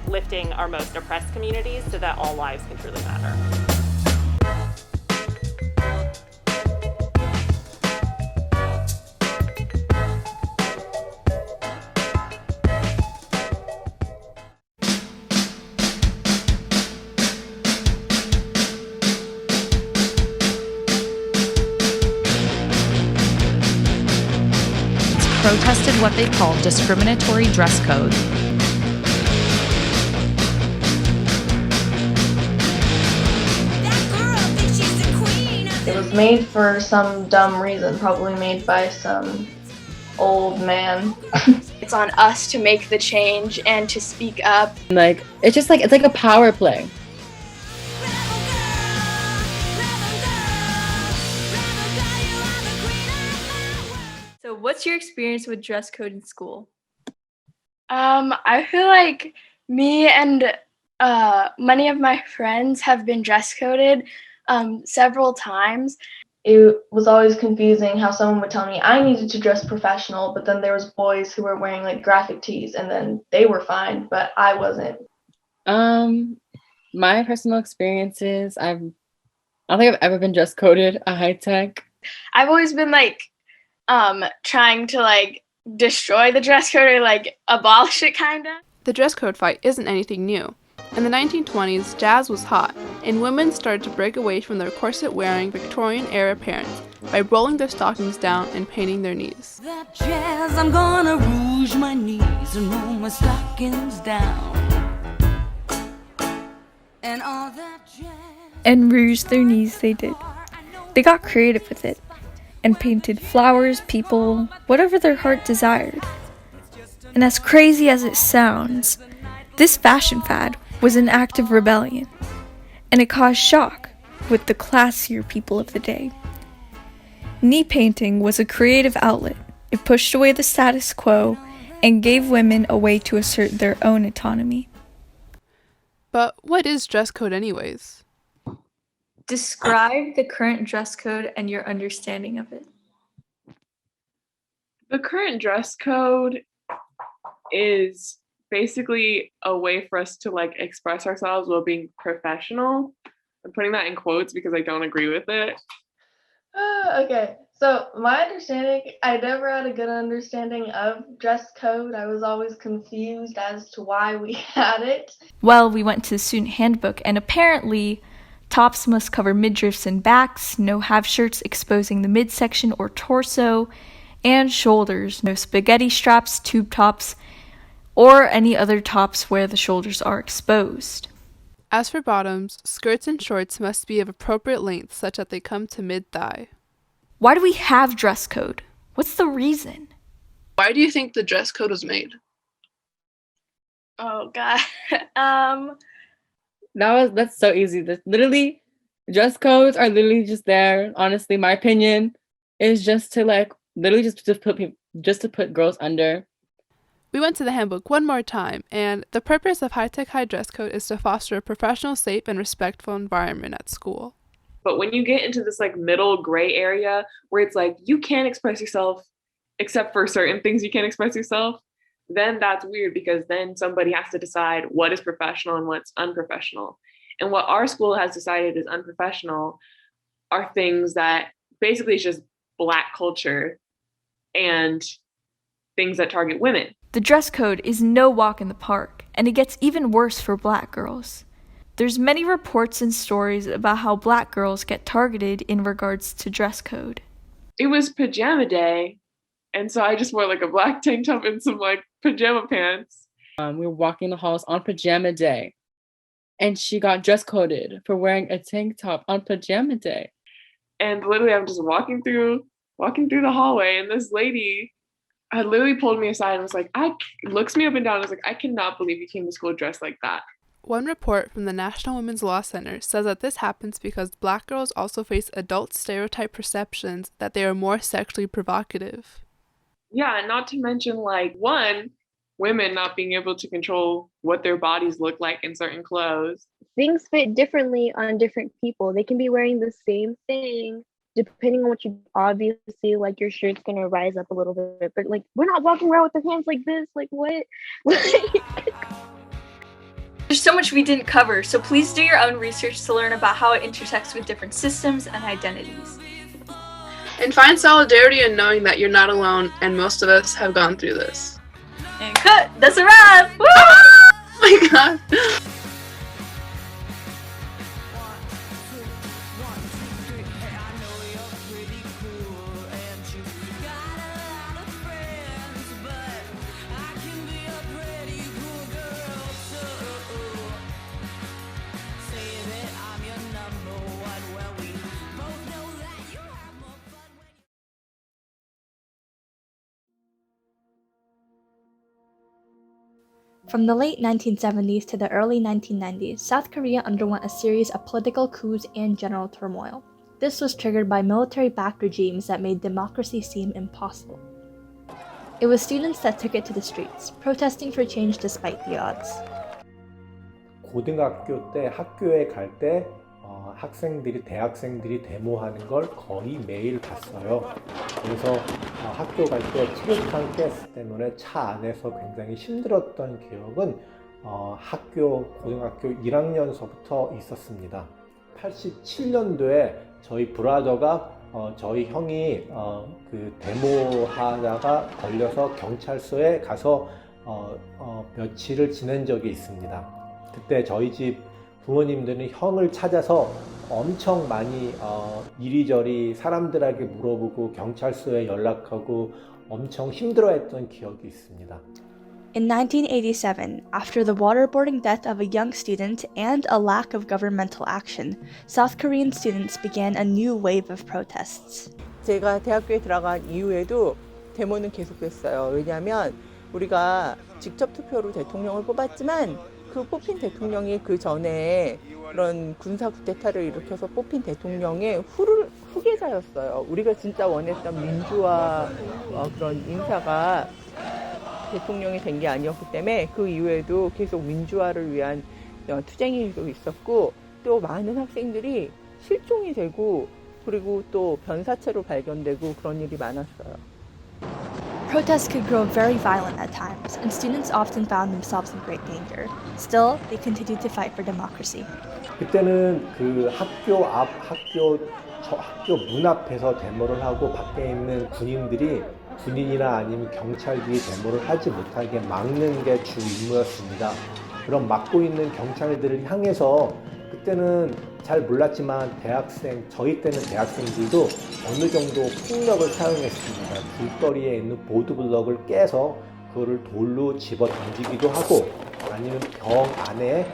lifting our most oppressed communities so that all lives can truly matter. Protested what they called discriminatory dress code. It was made for some dumb reason, probably made by some old man. It's on us to make the change and to speak up. Like, it's just like, it's like a power play. So what's your experience with dress code in school? I feel like me and many of my friends have been dress coded several times. It was always confusing how someone would tell me I needed to dress professional, but then there was boys who were wearing like graphic tees and then they were fine, but I wasn't. My personal experiences, I don't think I've ever been dress coded a high tech. I've always been like trying to like destroy the dress code or like abolish it kinda. The dress code fight isn't anything new. In the 1920s, jazz was hot, and women started to break away from their corset-wearing Victorian-era parents by rolling their stockings down and painting their knees. That jazz, I'm gonna rouge my knees and roll my stockings down. And all that jazz. And rouge their knees they did. They got creative with it and painted flowers, people, whatever their heart desired. And as crazy as it sounds, this fashion fad was an act of rebellion, and it caused shock with the classier people of the day. Knee painting was a creative outlet. It pushed away the status quo and gave women a way to assert their own autonomy. But what is dress code anyways? Describe the current dress code and your understanding of it. The current dress code is basically a way for us to like express ourselves while being professional. I'm putting that in quotes because I don't agree with it. Okay, so my understanding, I never had a good understanding of dress code. I was always confused as to why we had it. Well, we went to the student handbook, and apparently tops must cover midriffs and backs, no half shirts exposing the midsection or torso, and shoulders, no spaghetti straps, tube tops, or any other tops where the shoulders are exposed. As for bottoms, skirts and shorts must be of appropriate length such that they come to mid-thigh. Why do we have dress code? What's the reason? Why do you think the dress code was made? Oh God. That's so easy. Literally, dress codes are literally just there. Honestly, my opinion is just to like literally just to put girls under. We went to the handbook one more time, and the purpose of High Tech High dress code is to foster a professional, safe, and respectful environment at school. But when you get into this like middle gray area where it's like you can't express yourself except for certain things you can't express yourself, then that's weird because then somebody has to decide what is professional and what's unprofessional. And what our school has decided is unprofessional are things that basically is just Black culture and things that target women. The dress code is no walk in the park, and it gets even worse for Black girls. There's many reports and stories about how Black girls get targeted in regards to dress code. It was pajama day, and so I just wore like a black tank top and some like pajama pants. We were walking the halls on pajama day, and she got dress coded for wearing a tank top on pajama day. And literally, I'm just walking through the hallway, and this lady had literally pulled me aside and was like, looks me up and down. I was like, I cannot believe you came to school dressed like that. One report from the National Women's Law Center says that this happens because Black girls also face adult stereotype perceptions that they are more sexually provocative. Yeah, and not to mention like women not being able to control what their bodies look like in certain clothes. Things fit differently on different people. They can be wearing the same thing depending on what you obviously like. Your shirt's gonna rise up a little bit, but like we're not walking around with our hands like this. Like what? There's so much we didn't cover, so please do your own research to learn about how it intersects with different systems and identities. And find solidarity in knowing that you're not alone, and most of us have gone through this. And cut! That's a wrap! Woo! Oh my god! From the late 1970s to the early 1990s, South Korea underwent a series of political coups and general turmoil. This was triggered by military-backed regimes that made democracy seem impossible. It was students that took it to the streets, protesting for change despite the odds. 고등학교 때 학교에 갈 때 대학생들이 데모하는 걸 거의 매일 봤어요. 그래서 학교 갈 때 트루탄 가스 때문에 차 안에서 굉장히 힘들었던 기억은 고등학교 1학년서부터 있었습니다. 87년도에 저희 브라더가 저희 형이 그 데모하다가 걸려서 경찰서에 가서 며칠을 지낸 적이 있습니다. 그때 저희 집 부모님들은 형을 찾아서 엄청 많이 이리저리 사람들에게 물어보고 경찰서에 연락하고 엄청 힘들어했던 기억이 있습니다. In 1987, after the waterboarding death of a young student and a lack of governmental action, South Korean students began a new wave of protests. 제가 대학교에 들어간 이후에도 데모는 계속됐어요. 왜냐하면 우리가 직접 투표로 대통령을 뽑았지만 그 뽑힌 대통령이 그 전에 그런 군사 쿠데타를 일으켜서 뽑힌 대통령의 후계자였어요. 우리가 진짜 원했던 민주화 그런 인사가 대통령이 된 게 아니었기 때문에 그 이후에도 계속 민주화를 위한 투쟁일도 있었고 또 많은 학생들이 실종이 되고 그리고 또 변사체로 발견되고 그런 일이 많았어요. Protests could grow very violent at times, and students often found themselves in great danger. Still, they continued to fight for democracy. 그때는 그 학교 앞, 학교 문 앞에서 데모를 하고 밖에 있는 군인이나 아니면 경찰들이 데모를 하지 못하게 막는 게 주 임무였습니다. 그럼 막고 있는 경찰들을 향해서 그때는 잘 몰랐지만 저희 때는 대학생들도 어느 정도 폭력을 사용했습니다. 길거리에 있는 보드블럭을 깨서 그거를 돌로 집어 던지기도 하고 아니면 병 안에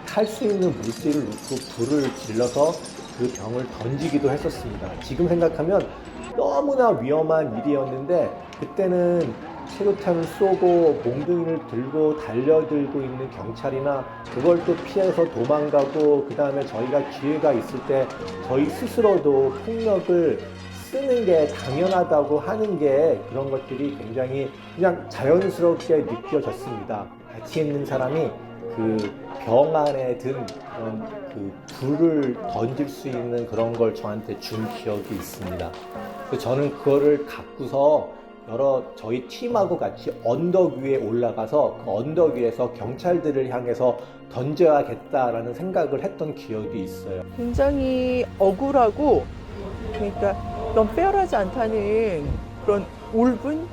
탈 수 있는 물질을 넣고 불을 질러서 그 병을 던지기도 했었습니다. 지금 생각하면 너무나 위험한 일이었는데 그때는 체류탄을 쏘고 몽둥이를 들고 달려들고 있는 경찰이나 그걸 또 피해서 도망가고 그 다음에 저희가 기회가 있을 때 저희 스스로도 폭력을 쓰는 게 당연하다고 하는 게 그런 것들이 굉장히 그냥 자연스럽게 느껴졌습니다. 같이 있는 사람이 그 병 안에 든 그런 그 불을 던질 수 있는 그런 걸 저한테 준 기억이 있습니다. 그래서 저는 그거를 갖고서 저희 팀하고 같이 언덕 위에 올라가서 그 언덕 위에서 경찰들을 향해서 던져야겠다라는 생각을 했던 기억이 있어요. 굉장히 억울하고 그러니까 너무 페어하지 않다는 그런 울분?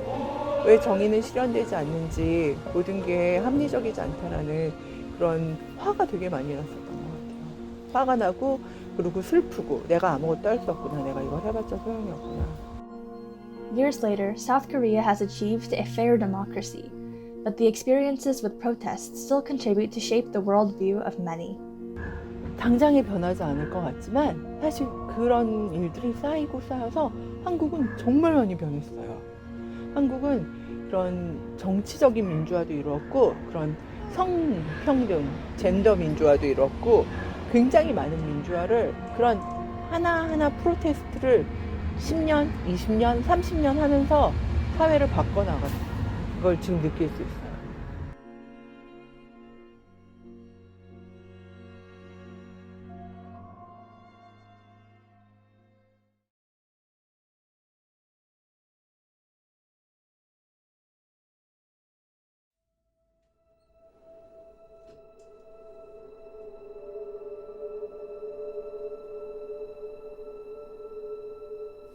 왜 정의는 실현되지 않는지 모든 게 합리적이지 않다라는 그런 화가 되게 많이 났었던 것 같아요. 화가 나고 그리고 슬프고 내가 아무것도 할 수 없구나. 내가 이걸 해봤자 소용이 없구나. Years later, South Korea has achieved a fair democracy, but the experiences with protests still contribute to shape the worldview of many. 당장에 변하지 않을 것 같지만 사실 그런 일들이 쌓이고 쌓여서 한국은 정말 많이 변했어요. 한국은 그런 정치적인 민주화도 이루었고 그런 성평등, 젠더 민주화도 이루었고 굉장히 많은 민주화를 그런 하나하나 프로테스트를 10년, 20년, 30년 하면서 사회를 바꿔나갔어요. 그걸 지금 느낄 수 있어요.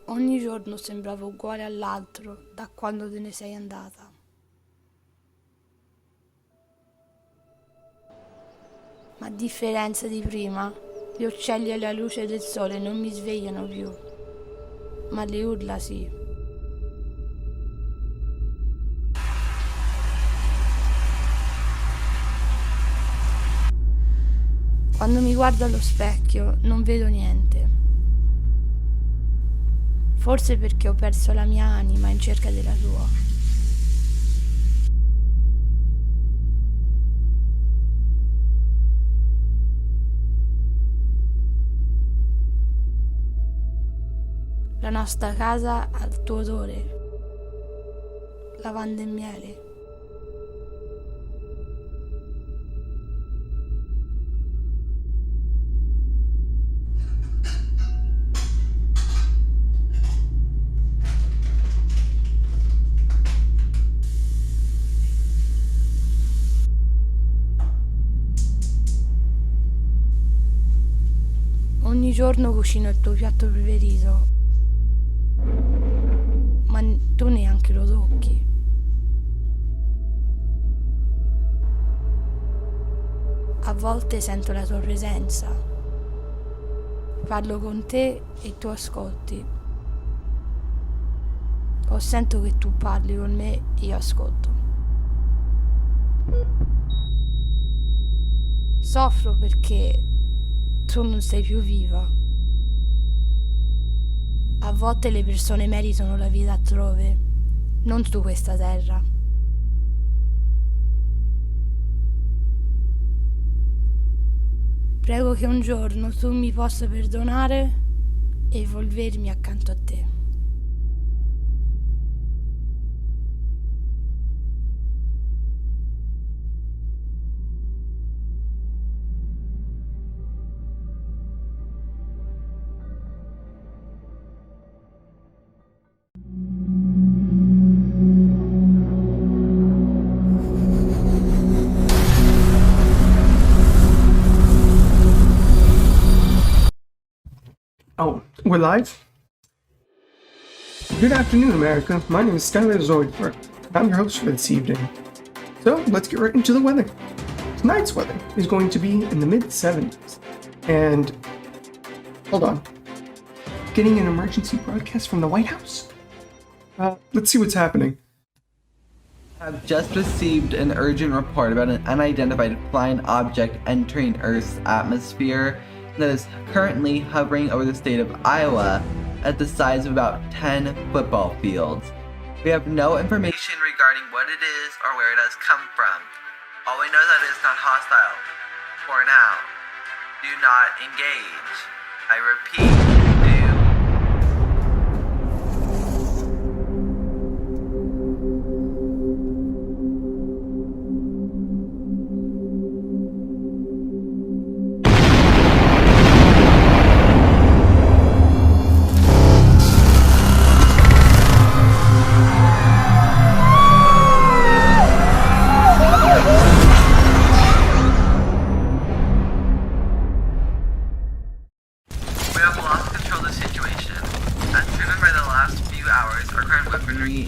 Ogni giorno sembrava uguale all'altro da quando te ne sei andata. Ma a differenza di prima, gli uccelli alla luce del sole non mi svegliano più, ma le urla sì. Quando mi guardo allo specchio non vedo niente. Forse perché ho perso la mia anima in cerca della tua. La nostra casa ha il tuo odore, lavanda e miele. Ogni giorno cucino il tuo piatto preferito, ma tu neanche lo tocchi. A volte sento la tua presenza, parlo con te e tu ascolti. O sento che tu parli con me e io ascolto. Soffro perché tu non sei più viva. A volte le persone meritano la vita altrove, non su questa terra. Prego che un giorno tu mi possa perdonare e volvermi accanto a te. Oh, we're live? Good afternoon, America. My name is Skylar Zoidberg. I'm your host for this evening. So, let's get right into the weather. Tonight's weather is going to be in the mid-70s. And, hold on. Getting an emergency broadcast from the White House? Let's see what's happening. I've just received an urgent report about an unidentified flying object entering Earth's atmosphere that is currently hovering over the state of Iowa at the size of about 10 football fields. We have no information regarding what it is or where it has come from. All we know is that it is not hostile. For now, do not engage. I repeat,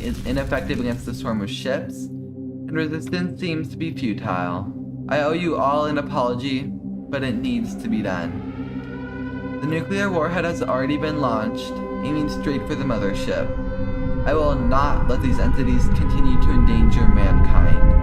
is ineffective against the swarm of ships, and resistance seems to be futile. I owe you all an apology, but it needs to be done. The nuclear warhead has already been launched, aiming straight for the mothership. I will not let these entities continue to endanger mankind.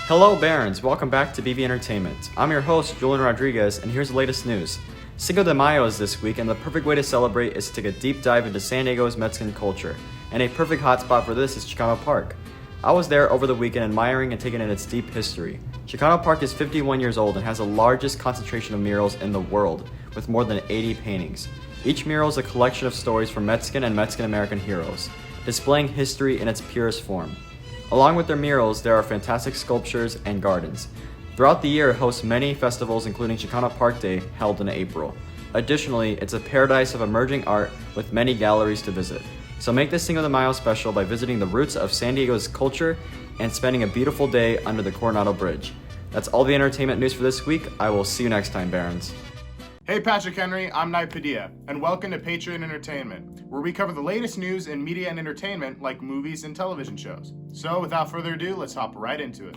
Hello Barons, welcome back to BV Entertainment. I'm your host, Julian Rodriguez, and here's the latest news. Cinco de Mayo is this week, and the perfect way to celebrate is to take a deep dive into San Diego's Mexican culture. And a perfect hotspot for this is Chicano Park. I was there over the weekend admiring and taking in its deep history. Chicano Park is 51 years old and has the largest concentration of murals in the world, with more than 80 paintings. Each mural is a collection of stories from Mexican and Mexican-American heroes, displaying history in its purest form. Along with their murals, there are fantastic sculptures and gardens. Throughout the year, it hosts many festivals including Chicano Park Day, held in April. Additionally, it's a paradise of emerging art with many galleries to visit. So make this Cinco de Mayo special by visiting the roots of San Diego's culture and spending a beautiful day under the Coronado Bridge. That's all the entertainment news for this week. I will see you next time, Barons. Hey, Patrick Henry, I'm Nye Padilla, and welcome to Patriot Entertainment, where we cover the latest news in media and entertainment like movies and television shows. So, without further ado, let's hop right into it.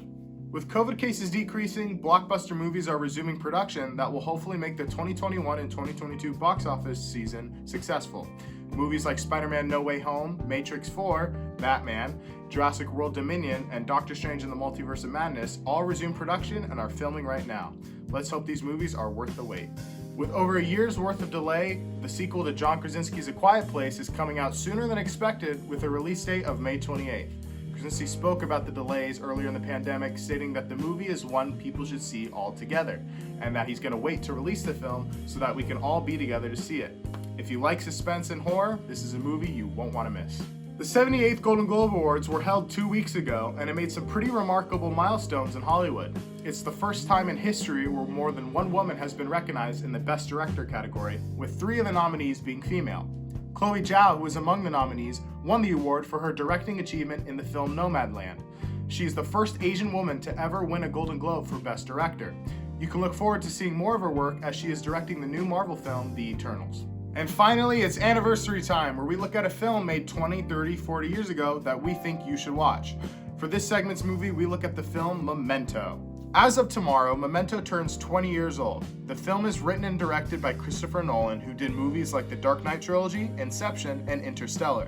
With COVID cases decreasing, blockbuster movies are resuming production that will hopefully make the 2021 and 2022 box office season successful. Movies like Spider-Man No Way Home, Matrix 4, Batman, Jurassic World Dominion, and Doctor Strange in the Multiverse of Madness all resume production and are filming right now. Let's hope these movies are worth the wait. With over a year's worth of delay, the sequel to John Krasinski's A Quiet Place is coming out sooner than expected with a release date of May 28th. Krasinski spoke about the delays earlier in the pandemic, stating that the movie is one people should see all together, and that he's going to wait to release the film so that we can all be together to see it. If you like suspense and horror, this is a movie you won't want to miss. The 78th Golden Globe Awards were held 2 weeks ago, and it made some pretty remarkable milestones in Hollywood. It's the first time in history where more than one woman has been recognized in the Best Director category, with 3 of the nominees being female. Chloe Zhao, who is among the nominees, won the award for her directing achievement in the film Nomadland. She is the first Asian woman to ever win a Golden Globe for Best Director. You can look forward to seeing more of her work as she is directing the new Marvel film, The Eternals. And finally, it's anniversary time, where we look at a film made 20, 30, 40 years ago that we think you should watch. For this segment's movie, we look at the film Memento. As of tomorrow, Memento turns 20 years old. The film is written and directed by Christopher Nolan, who did movies like the Dark Knight trilogy, Inception, and Interstellar.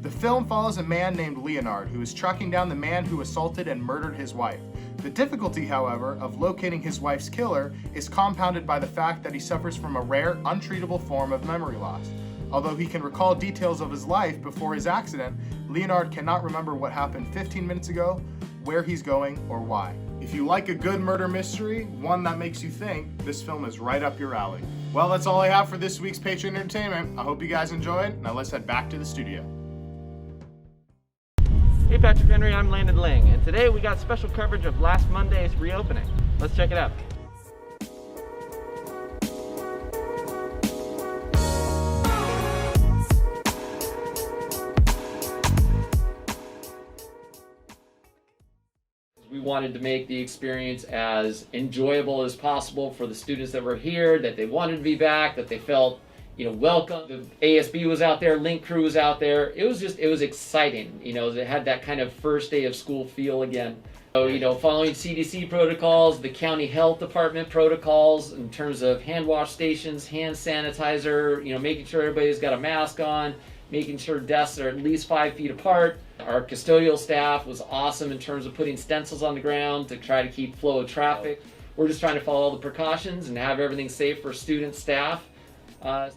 The film follows a man named Leonard, who is tracking down the man who assaulted and murdered his wife. The difficulty, however, of locating his wife's killer is compounded by the fact that he suffers from a rare, untreatable form of memory loss. Although he can recall details of his life before his accident, Leonard cannot remember what happened 15 minutes ago, where he's going, or why. If you like a good murder mystery, one that makes you think, this film is right up your alley. Well, that's all I have for this week's Patriot Entertainment. I hope you guys enjoyed. Now let's head back to the studio. Hey Patrick Henry, I'm Landon Lang, and today we got special coverage of last Monday's reopening. Let's check it out. We wanted to make the experience as enjoyable as possible for the students that were here, that they wanted to be back, that they felt welcome. The ASB was out there, Link Crew was out there. It was exciting. It had that kind of first day of school feel again. So, following CDC protocols, the county health department protocols in terms of hand wash stations, hand sanitizer, making sure everybody's got a mask on, making sure desks are at least 5 feet apart. Our custodial staff was awesome in terms of putting stencils on the ground to try to keep flow of traffic. We're just trying to follow all the precautions and have everything safe for students, staff.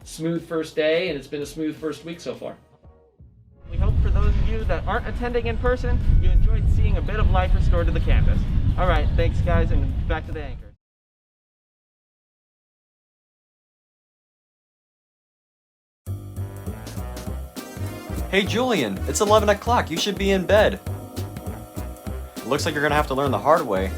Smooth first day, and it's been a smooth first week so far. We hope for those of you that aren't attending in person, you enjoyed seeing a bit of life restored to the campus. All right, thanks guys, and back to the anchors. Hey Julian, it's 11 o'clock. You should be in bed. Looks like you're gonna have to learn the hard way.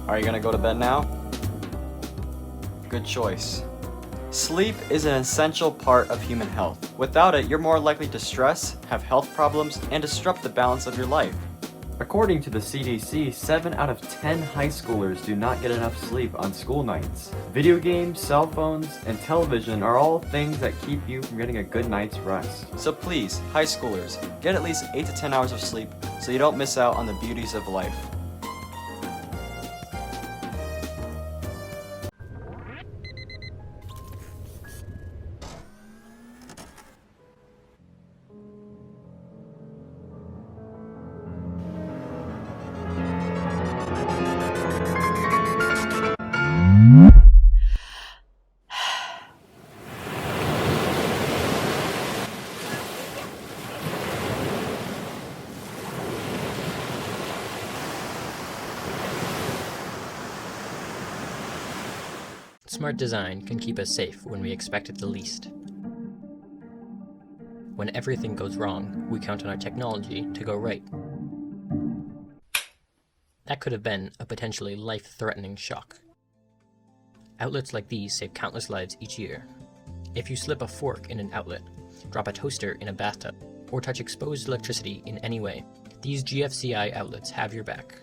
Are you gonna go to bed now? Good choice. Sleep is an essential part of human health. Without it, you're more likely to stress, have health problems, and disrupt the balance of your life. According to the CDC, 7 out of 10 high schoolers do not get enough sleep on school nights. Video games, cell phones, and television are all things that keep you from getting a good night's rest. So please, high schoolers, get at least 8 to 10 hours of sleep so you don't miss out on the beauties of life. Smart design can keep us safe when we expect it the least. When everything goes wrong, we count on our technology to go right. That could have been a potentially life-threatening shock. Outlets like these save countless lives each year. If you slip a fork in an outlet, drop a toaster in a bathtub, or touch exposed electricity in any way, these GFCI outlets have your back.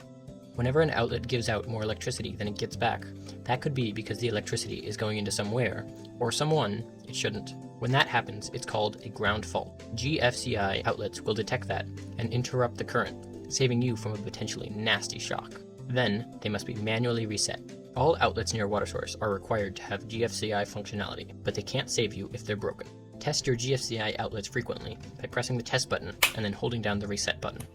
Whenever an outlet gives out more electricity than it gets back, that could be because the electricity is going into somewhere, or someone, it shouldn't. When that happens, it's called a ground fault. GFCI outlets will detect that and interrupt the current, saving you from a potentially nasty shock. Then, they must be manually reset. All outlets near a water source are required to have GFCI functionality, but they can't save you if they're broken. Test your GFCI outlets frequently by pressing the test button and then holding down the reset button.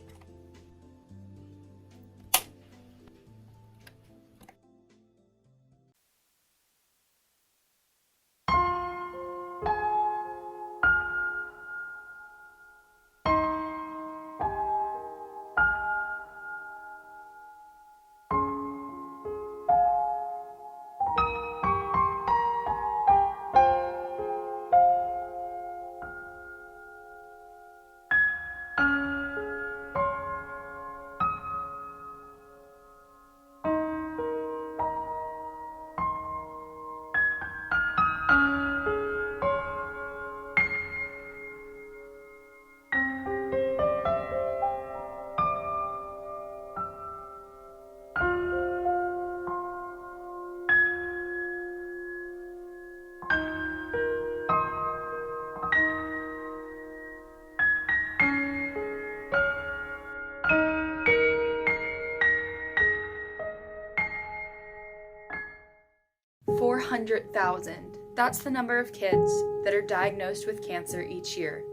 $400,000. That's the number of kids that are diagnosed with cancer each year.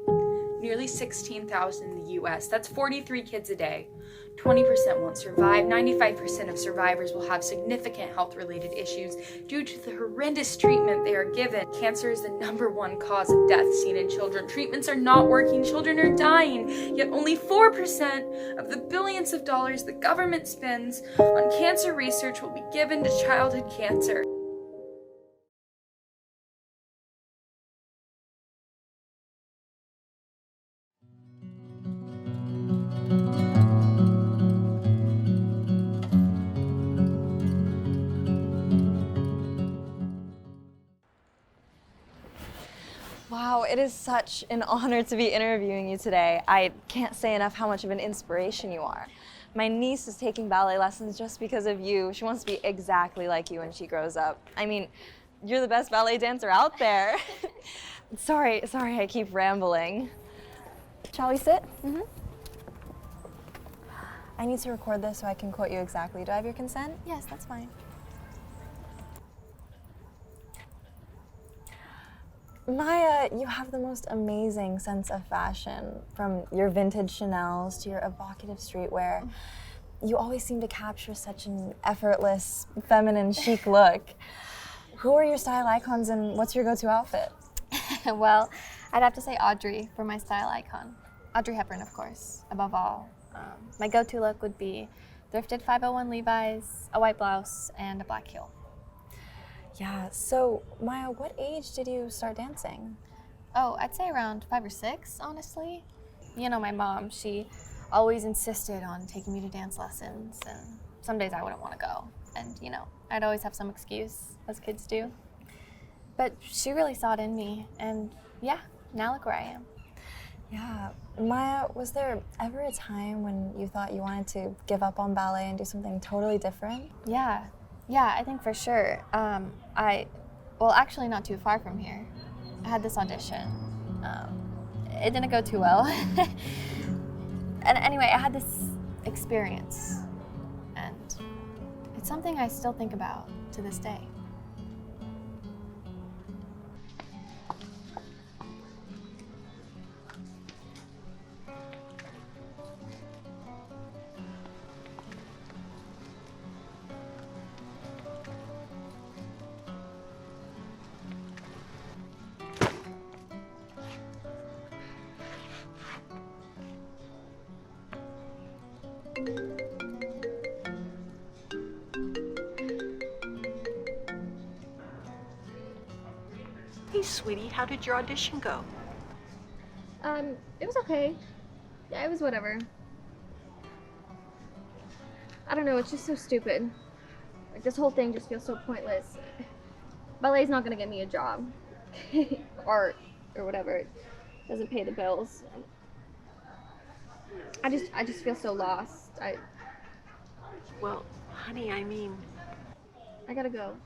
Nearly 16,000 in the US. That's 43 kids a day. 20% won't survive. 95% of survivors will have significant health-related issues due to the horrendous treatment they are given. Cancer is the #1 cause of death seen in children. Treatments are not working. Children are dying. Yet only 4% of the billions of dollars the government spends on cancer research will be given to childhood cancer. Wow, it is such an honor to be interviewing you today. I can't say enough how much of an inspiration you are. My niece is taking ballet lessons just because of you. She wants to be exactly like you when she grows up. I mean, you're the best ballet dancer out there. Sorry, I keep rambling. Shall we sit? Mm-hmm. I need to record this so I can quote you exactly. Do I have your consent? Yes, that's fine. Maya, you have the most amazing sense of fashion, from your vintage Chanels to your evocative streetwear. You always seem to capture such an effortless, feminine, chic look. Who are your style icons and what's your go-to outfit? Well, I'd have to say Audrey for my style icon. Audrey Hepburn, of course, above all. My go-to look would be thrifted 501 Levi's, a white blouse, and a black heel. Yeah, so Maya, what age did you start dancing? Oh, I'd say around 5 or 6, honestly. You know, my mom, she always insisted on taking me to dance lessons, and some days I wouldn't want to go. And, you know, I'd always have some excuse, as kids do. But she really saw it in me, and yeah, now look where I am. Yeah, Maya, was there ever a time when you thought you wanted to give up on ballet and do something totally different? Yeah, I think for sure. Well, actually not too far from here. I had this audition. It didn't go too well. And anyway, I had this experience, and it's something I still think about to this day. Hey, sweetie, how did your audition go? It was okay. Yeah, it was whatever. I don't know, it's just so stupid. Like, this whole thing just feels so pointless. ballet's not gonna get me a job. Art or whatever. It doesn't pay the bills. I just feel so lost. Well, honey, I mean, I gotta go.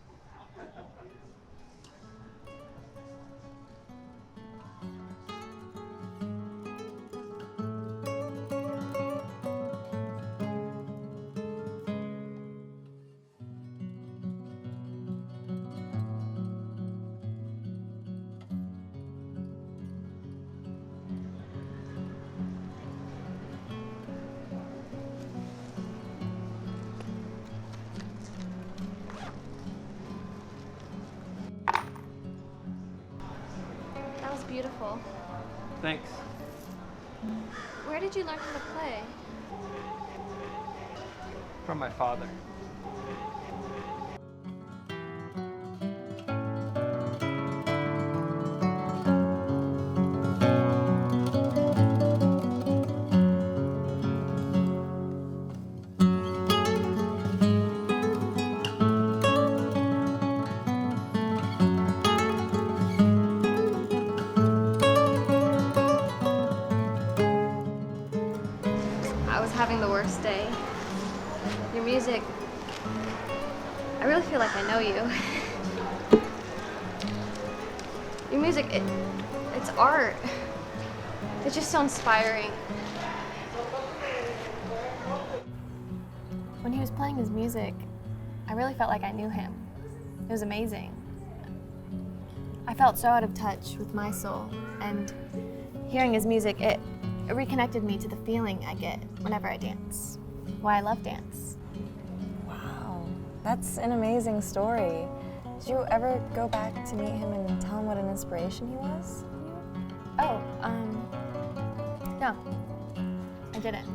That was beautiful. Thanks. Where did you learn how to play? From my father. I was having the worst day. Your music, I really feel like I know you. Your music, it's art. It's just so inspiring. When he was playing his music, I really felt like I knew him. It was amazing. I felt so out of touch with my soul, and hearing his music, it reconnected me to the feeling I get whenever I dance. Why I love dance. Wow, that's an amazing story. Did you ever go back to meet him and tell him what an inspiration he was? Oh, no, I didn't.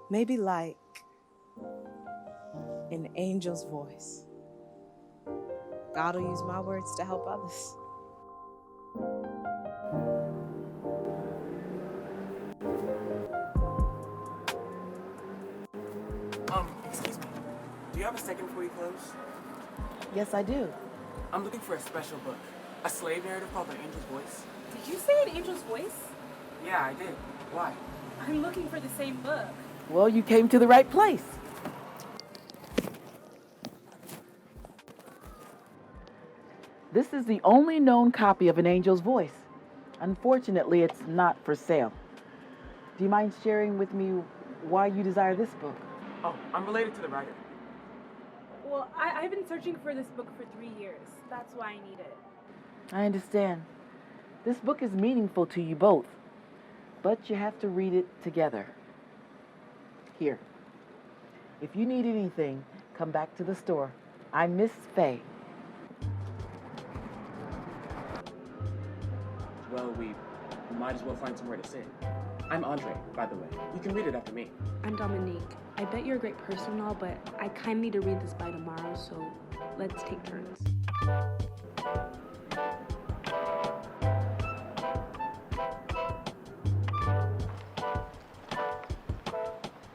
Maybe like an angel's voice. God will use my words to help others. Excuse me. Do you have a second before you close? Yes, I do. I'm looking for a special book. A slave narrative called An Angel's Voice. Did you say An Angel's Voice? Yeah, I did. Why? I'm looking for the same book. Well, you came to the right place. This is the only known copy of An Angel's Voice. Unfortunately, it's not for sale. Do you mind sharing with me why you desire this book? Oh, I'm related to the writer. Well, I've been searching for this book for 3 years. That's why I need it. I understand. This book is meaningful to you both, but you have to read it together. Here. If you need anything, come back to the store. I'm Miss Faye. Well, we might as well find somewhere to sit. I'm Andre, by the way. You can read it after me. I'm Dominique. I bet you're a great person and all, but I kind of need to read this by tomorrow, so let's take turns.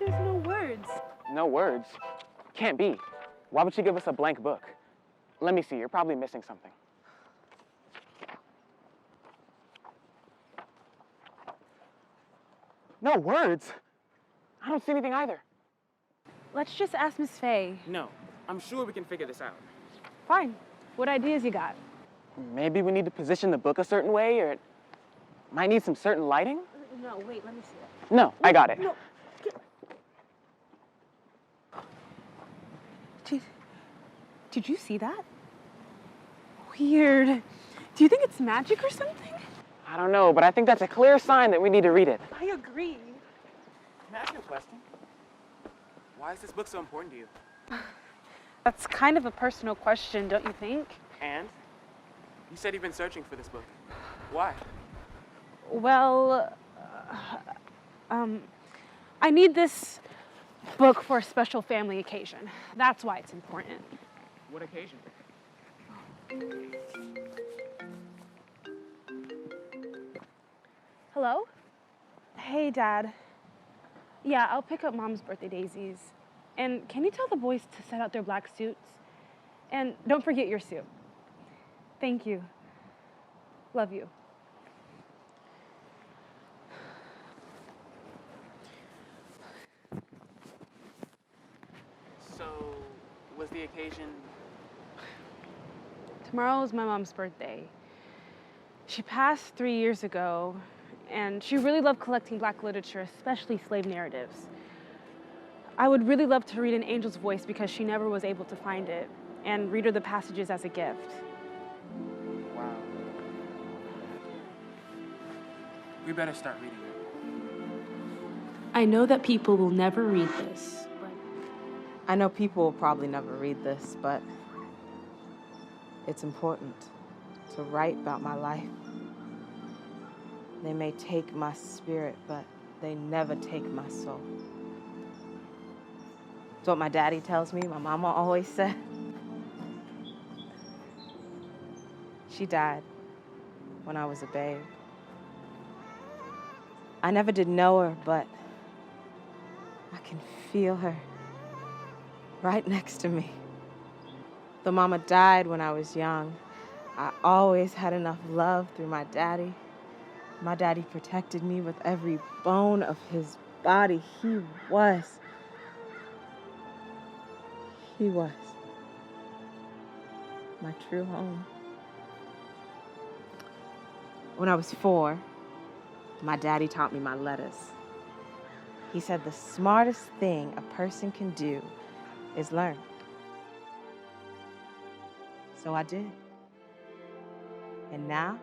There's no words. No words? Can't be. Why would she give us a blank book? Let me see, you're probably missing something. No words? I don't see anything either. Let's just ask Miss Faye. No, I'm sure we can figure this out. Fine. What ideas you got? Maybe we need to position the book a certain way, or it might need some certain lighting? No, wait, let me see that. No, I got it. No. Did you see that? Weird. Do you think it's magic or something? I don't know, but I think that's a clear sign that we need to read it. I agree. Can I ask you a question? Why is this book so important to you? That's kind of a personal question, don't you think? And? You said you've been searching for this book. Why? Well, I need this book for a special family occasion. That's why it's important. What occasion? Hello? Hey, Dad. Yeah, I'll pick up Mom's birthday daisies. And can you tell the boys to set out their black suits? And don't forget your suit. Thank you. Love you. So, was the occasion... Tomorrow is my mom's birthday. She passed 3 years ago, and she really loved collecting Black literature, especially slave narratives. I would really love to read An Angel's Voice because she never was able to find it, and read her the passages as a gift. Wow. We better start reading it. I know that people will never read this, but... I know people will probably never read this, but it's important to write about my life. They may take my spirit, but they never take my soul. It's what my daddy tells me, my mama always said. She died when I was a babe. I never did know her, but I can feel her right next to me. Though Mama died when I was young, I always had enough love through my daddy. My daddy protected me with every bone of his body. He was my true home. When I was 4, my daddy taught me my letters. He said the smartest thing a person can do is learn. So I did. And now,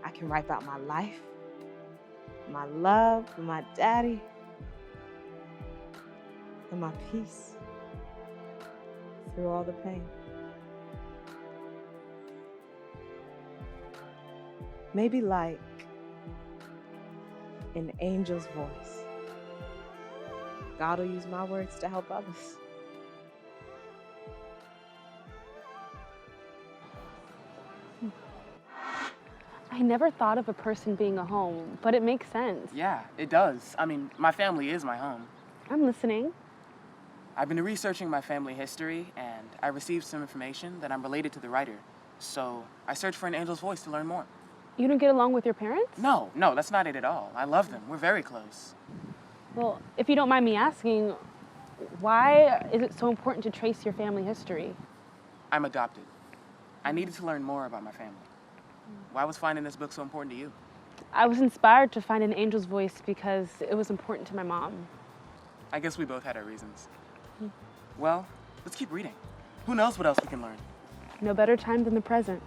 I can write about my life, my love for my daddy, and my peace through all the pain. Maybe like an angel's voice. God will use my words to help others. I never thought of a person being a home, but it makes sense. Yeah, it does. I mean, my family is my home. I'm listening. I've been researching my family history, and I received some information that I'm related to the writer. So I searched for An Angel's Voice to learn more. You don't get along with your parents? No, that's not it at all. I love them. We're very close. Well, if you don't mind me asking, why is it so important to trace your family history? I'm adopted. I needed to learn more about my family. Why was finding this book so important to you? I was inspired to find An Angel's Voice because it was important to my mom. I guess we both had our reasons. Well, let's keep reading. Who knows what else we can learn? No better time than the present.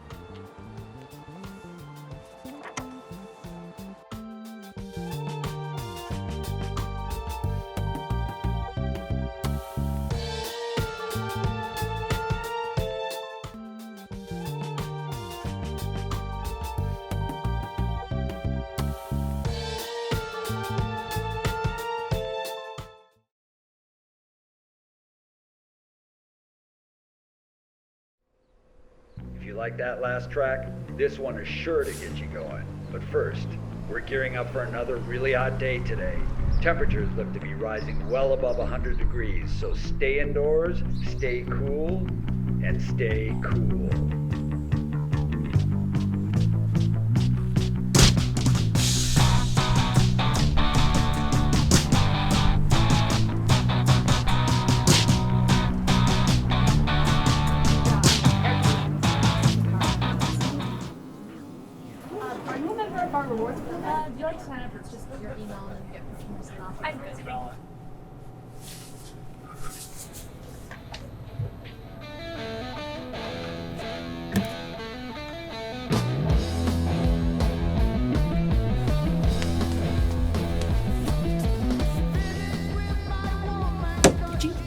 If you like that last track, this one is sure to get you going. But first, we're gearing up for another really hot day today. Temperatures look to be rising well above 100 degrees, so stay indoors, stay cool, and stay cool. Are you a member of our rewards program? Do you like to sign up? It's just your email and then you get 15% off. I'm busy.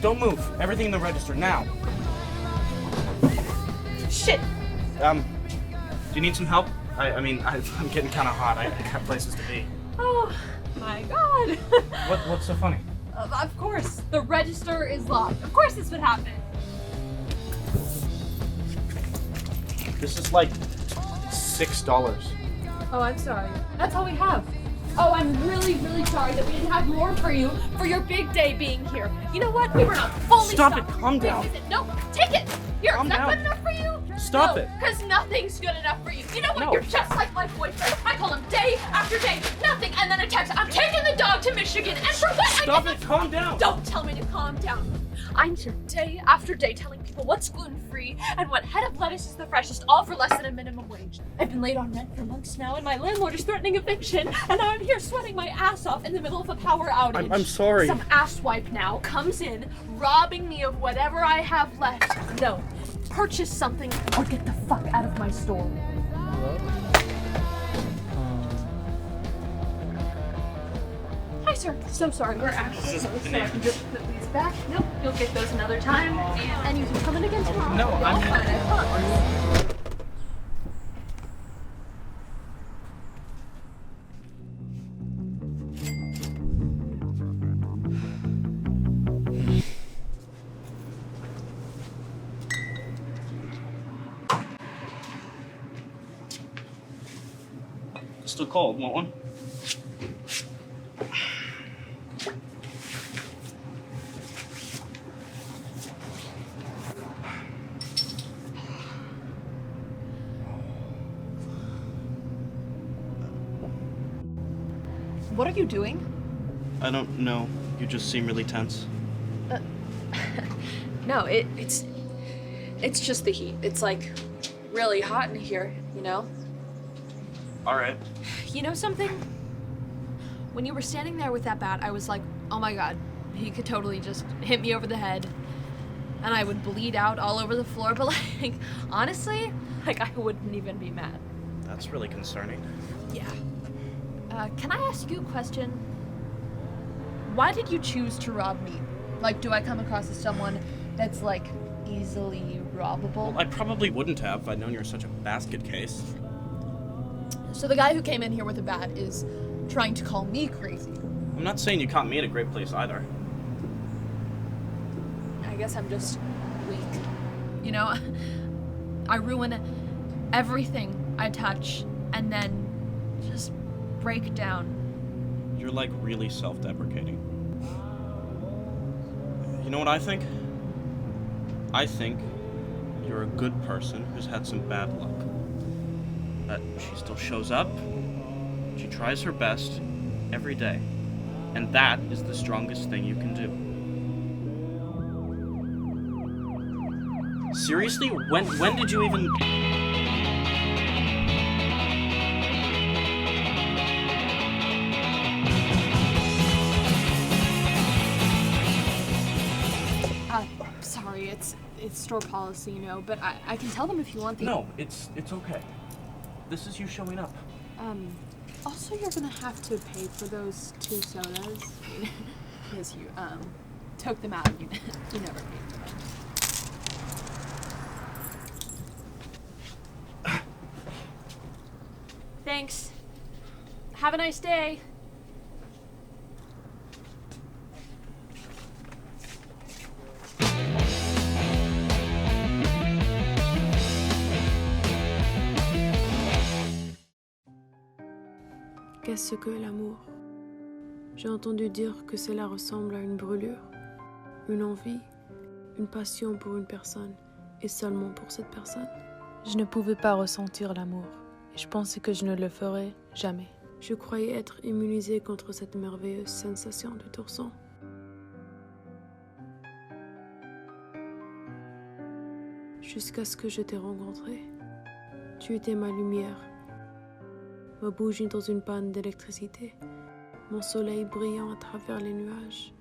Don't move. Everything in the register now. Shit! Do you need some help? I'm getting kind of hot. I got places to be. Oh my god! What's so funny? Of course, the register is locked. Of course this would happen. This is like $6. Oh, I'm sorry. That's all we have. Oh, I'm really, really sorry that we didn't have more for you for your big day being here. You know what? We were not fully Stop it, stocked. calm Wait, down. is it- No, take it. Here, Calm is that down. good enough for you? Stop it. Because nothing's good enough for you. You know what? No. You're just like my boyfriend. I call him day after day, nothing, and then a text. I'm taking the dog to Michigan, and for what? Stop it, calm down. Don't tell me to calm down. I'm here day after day telling people what's gluten-free and what head of lettuce is the freshest, all for less than a minimum wage. I've been late on rent for months now, and my landlord is threatening eviction, and now I'm here sweating my ass off in the middle of a power outage. I'm sorry. Some asswipe now comes in, robbing me of whatever I have left. No, purchase something or get the fuck out of my store. Hi, sir. So sorry. We're actually so I can just put these back. Nope, you'll get those another time, and you can come in again tomorrow. No, You'll I'm- find it, I promise. Still cold. Want one? What are you doing? I don't know. You just seem really tense. No, it's just the heat. It's like really hot in here, you know? All right. You know something? When you were standing there with that bat, I was like, oh my god, he could totally just hit me over the head and I would bleed out all over the floor, but like, honestly, like I wouldn't even be mad. That's really concerning. Yeah. Can I ask you a question? Why did you choose to rob me? Like, do I come across as someone that's like easily robbable? Well, I probably wouldn't have if I'd known you were such a basket case. So the guy who came in here with a bat is trying to call me crazy. I'm not saying you caught me at a great place either. I guess I'm just weak. You know, I ruin everything I touch and then just break down. You're like really self-deprecating. You know what I think? I think you're a good person who's had some bad luck. That she still shows up, she tries her best every day, and that is the strongest thing you can do. Seriously? When did you even... Sorry, it's store policy, you know, but I can tell them if you want the... No, it's okay. This is you showing up. Also you're gonna have to pay for those 2 sodas. Because you, took them out. You never paid for them. Thanks. Have a nice day. Qu'est-ce que l'amour? J'ai entendu dire que cela ressemble à une brûlure, une envie, une passion pour une personne, et seulement pour cette personne. Je ne pouvais pas ressentir l'amour, et je pensais que je ne le ferais jamais. Je croyais être immunisée contre cette merveilleuse sensation de tourson. Jusqu'à ce que je t'ai rencontré. Tu étais ma lumière, ma bougie dans une panne d'électricité, mon soleil brillant à travers les nuages.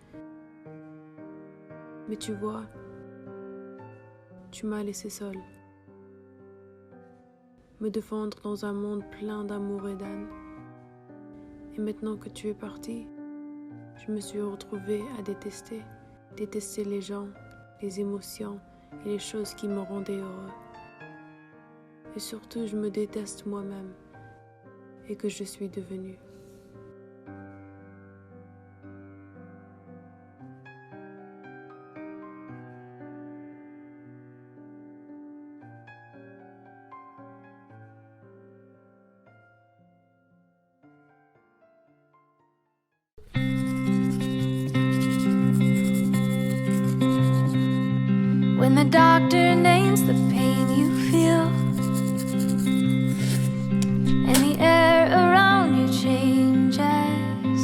Mais tu vois, tu m'as laissé seule. Me défendre dans un monde plein d'amour et d'âne. Et maintenant que tu es parti, je me suis retrouvée à détester les gens, les émotions et les choses qui me rendaient heureux. Et surtout, je me déteste moi-même et que je suis devenue. When the doctor names the pain you feel and the air around you changes,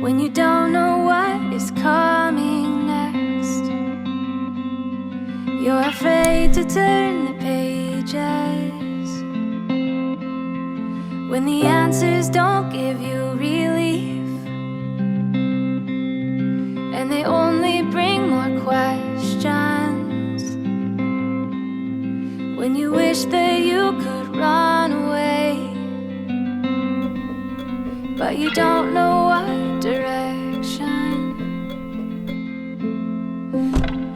when you don't know what is coming next, you're afraid to turn the pages, when the answers don't give you relief and they only bring more questions, when you wish that you could run away, but you don't know what direction.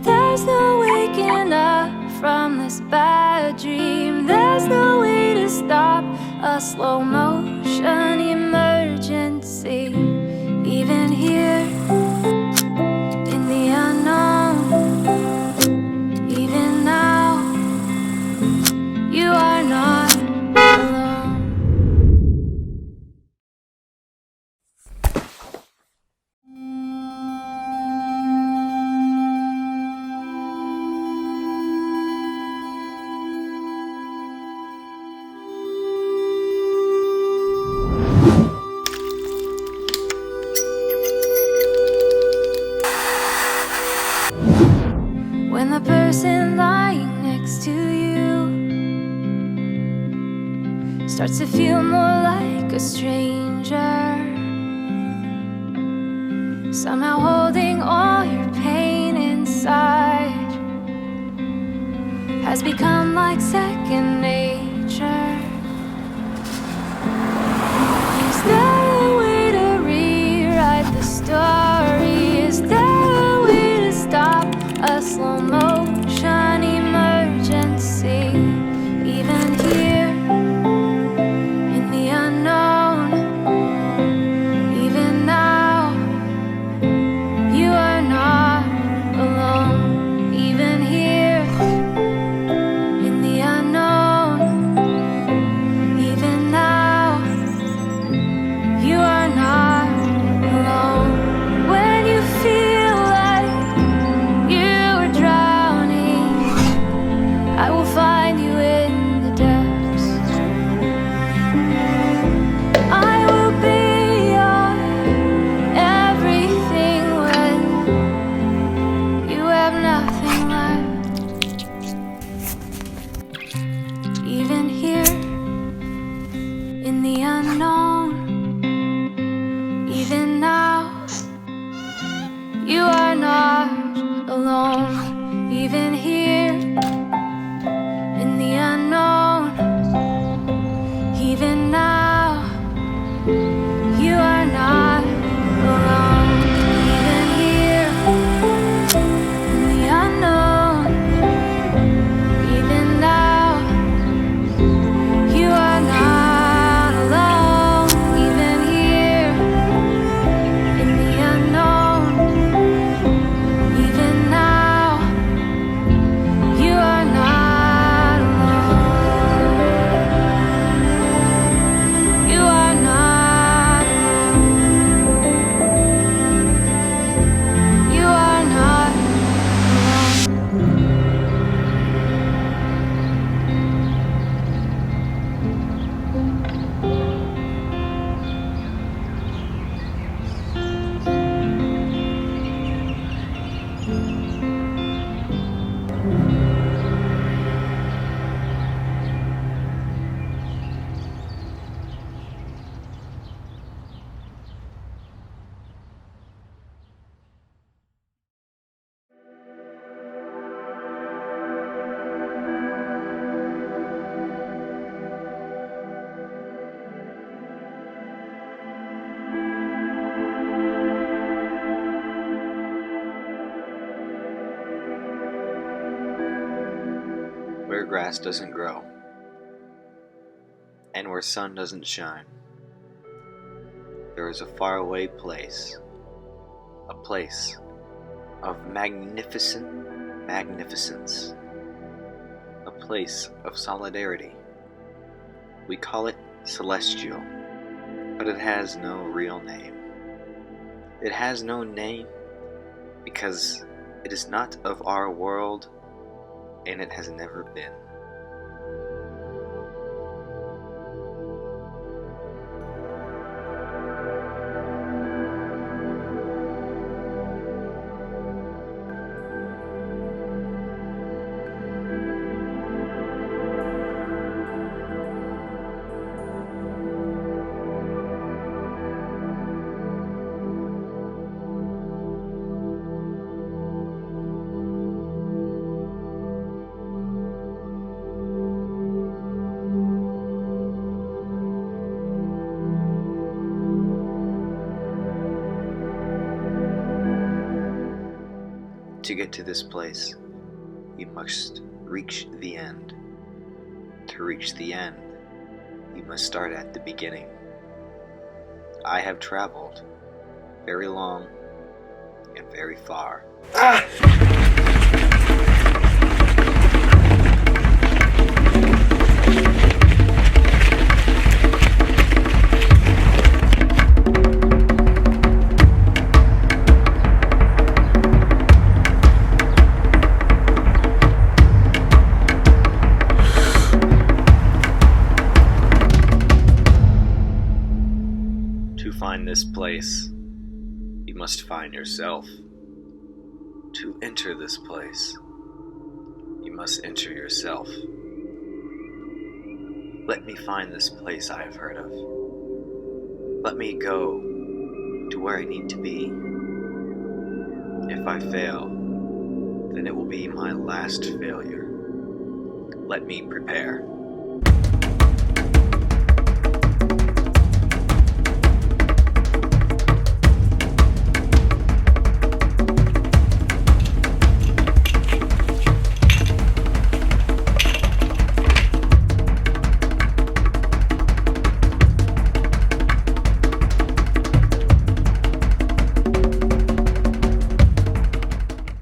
There's no waking up from this bad dream. There's no way to stop a slow motion emergency, even here. Even now, you are not alone. When the person lying next to you starts to feel more like a stranger, somehow holding all your pain inside has become like second nature. Is there a way to rewrite the story? Is there a way to stop a slow motion emergency, even here in the unknown? Even now, you are not alone. Even here in the unknown. grass doesn't grow, and where sun doesn't shine, there is a faraway place, a place of magnificent magnificence, a place of solidarity. We call it celestial, but it has no real name. It has no name because it is not of our world, and it has never been. To get to this place, you must reach the end. To reach the end, you must start at the beginning. I have traveled very long and very far. To find this place, you must find yourself. To enter this place, you must enter yourself. Let me find this place I have heard of. Let me go to where I need to be. If I fail, then it will be my last failure. Let me prepare.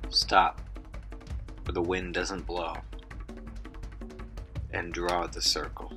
Stop where the wind doesn't blow and draw the circle.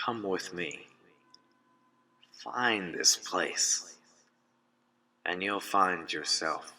Come with me. Find this place, and you'll find yourself.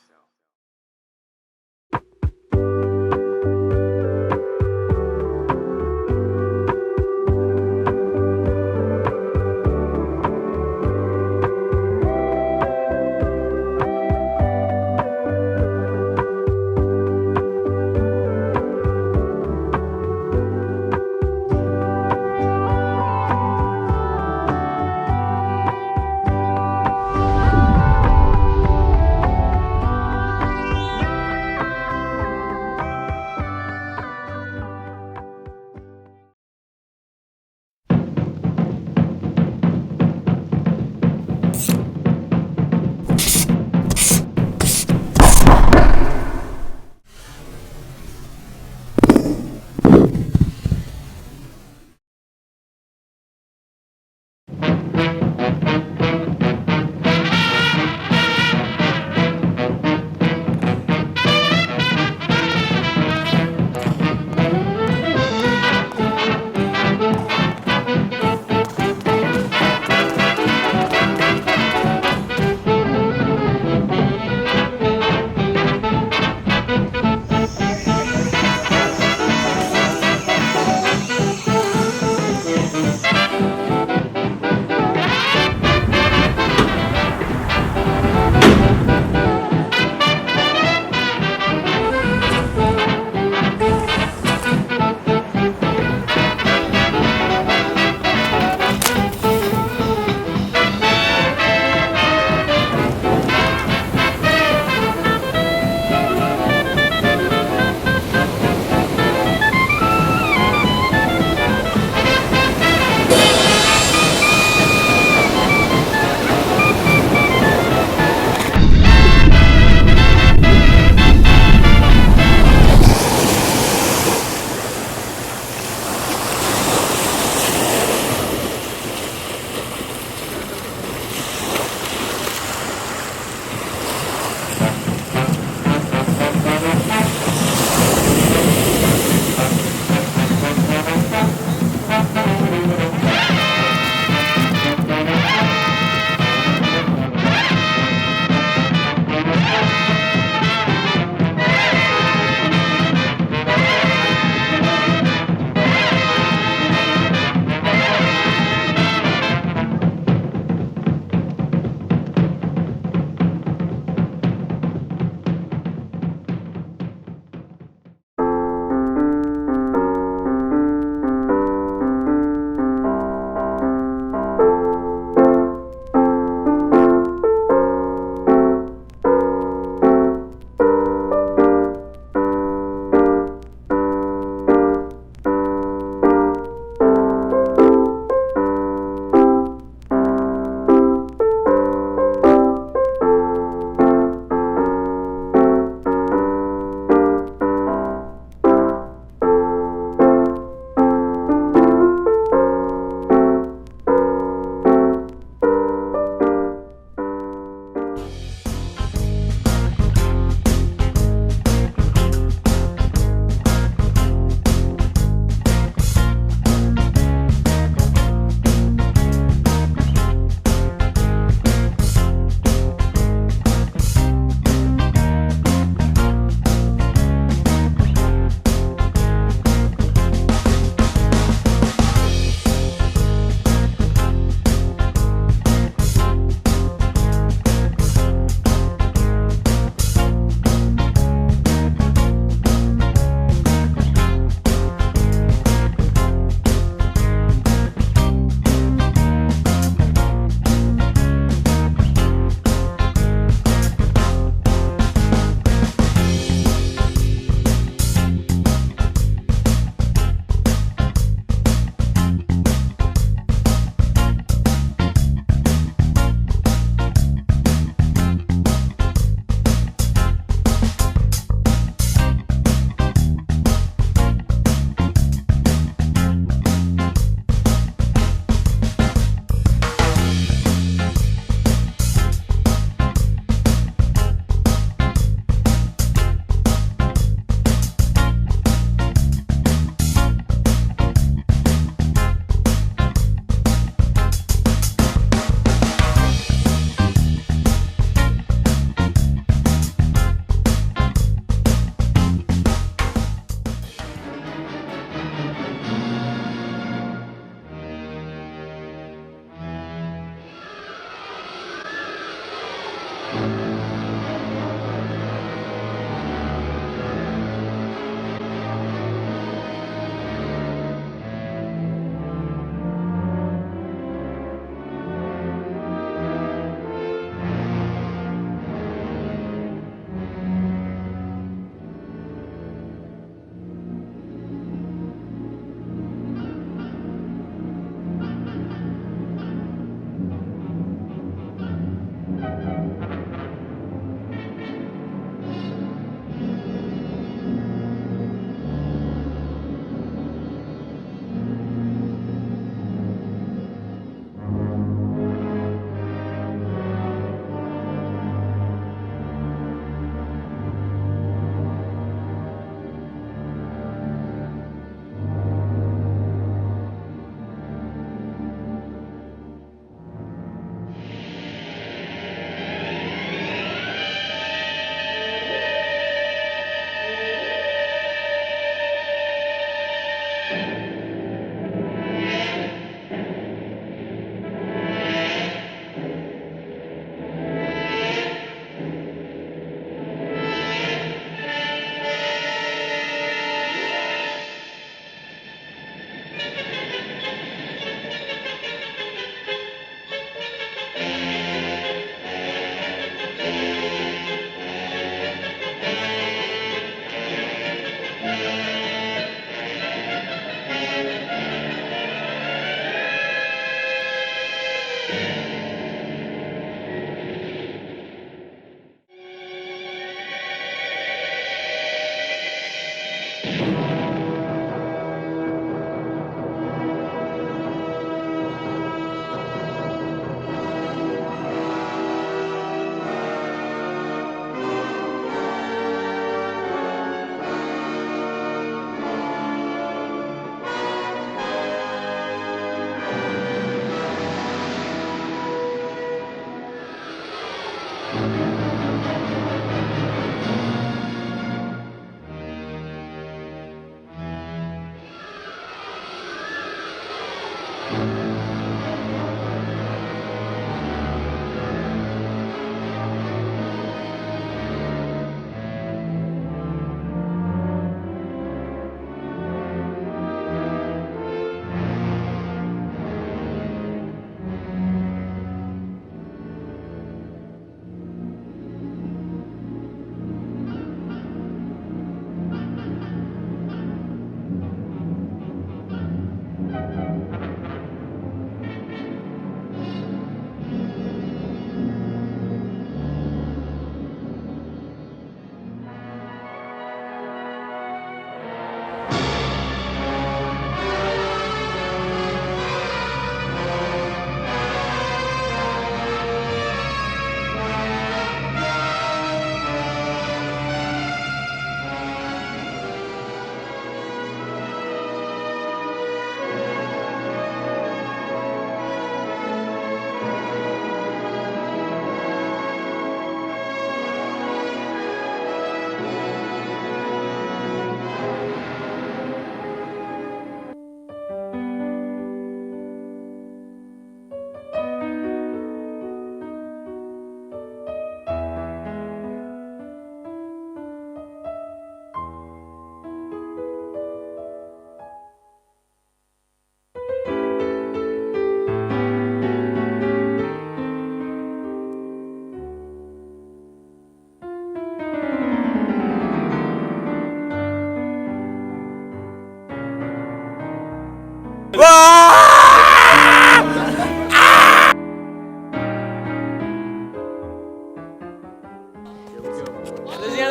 Louisiana,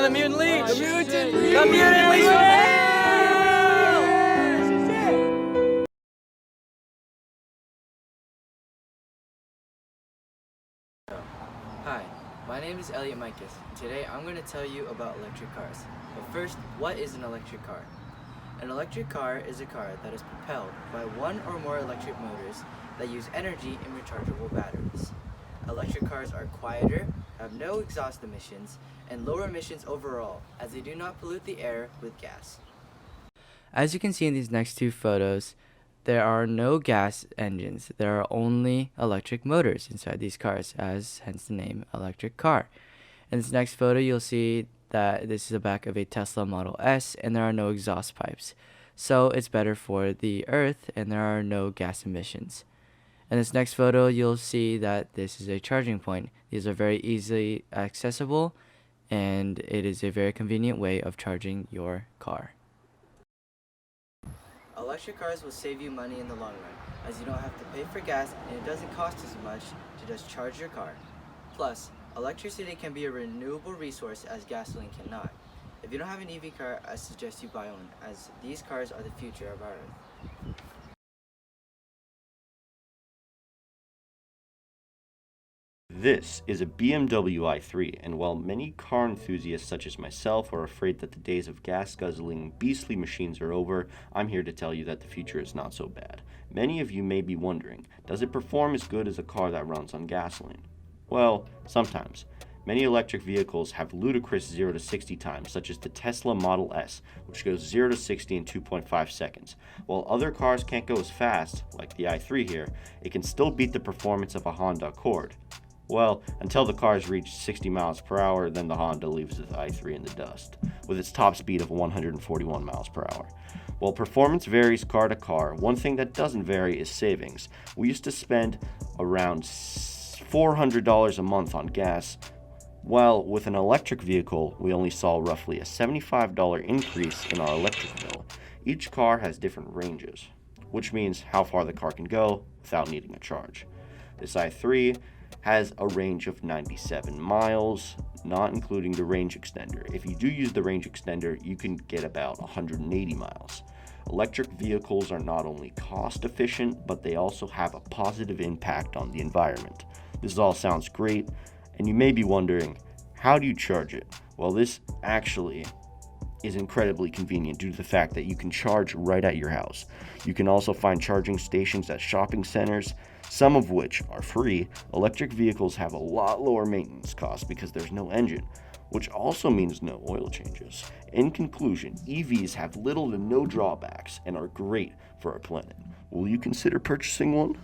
the Mutant League! The Mutant League! The Mutant League! Hi, my name is Elliot Micus. Today I'm going to tell you about electric cars. But first, what is an electric car? An electric car is a car that is propelled by one or more electric motors that use energy in rechargeable batteries. Electric cars are quieter, have no exhaust emissions, and lower emissions overall, as they do not pollute the air with gas. As you can see in these next two photos, there are no gas engines. There are only electric motors inside these cars, as hence the name electric car. In this next photo, you'll see that this is the back of a Tesla Model S, and there are no exhaust pipes. So it's better for the earth, and there are no gas emissions. In this next photo, you'll see that this is a charging point. These are very easily accessible, and it is a very convenient way of charging your car. Electric cars will save you money in the long run, as you don't have to pay for gas and it doesn't cost as much to just charge your car. Plus, electricity can be a renewable resource as gasoline cannot. If you don't have an EV car, I suggest you buy one, as these cars are the future of our Earth. This is a BMW i3, and while many car enthusiasts such as myself are afraid that the days of gas-guzzling, beastly machines are over, I'm here to tell you that the future is not so bad. Many of you may be wondering, does it perform as good as a car that runs on gasoline? Well, sometimes. Many electric vehicles have ludicrous 0 to 60 times, such as the Tesla Model S, which goes 0 to 60 in 2.5 seconds. While other cars can't go as fast, like the i3 here, it can still beat the performance of a Honda Accord. Well, until the cars reach 60 miles per hour, then the Honda leaves the i3 in the dust, with its top speed of 141 miles per hour. While performance varies car to car, one thing that doesn't vary is savings. We used to spend around $400 a month on gas, while with an electric vehicle, we only saw roughly a $75 increase in our electric bill. Each car has different ranges, which means how far the car can go without needing a charge. This i3 has a range of 97 miles, not including the range extender. If you do use the range extender, you can get about 180 miles. Electric vehicles are not only cost efficient, but they also have a positive impact on the environment. This all sounds great, and you may be wondering, how do you charge it? Well, this actually is incredibly convenient due to the fact that you can charge right at your house. You can also find charging stations at shopping centers, some of which are free. Electric vehicles have a lot lower maintenance costs because there's no engine, which also means no oil changes. In conclusion, EVs have little to no drawbacks and are great for our planet. Will you consider purchasing one?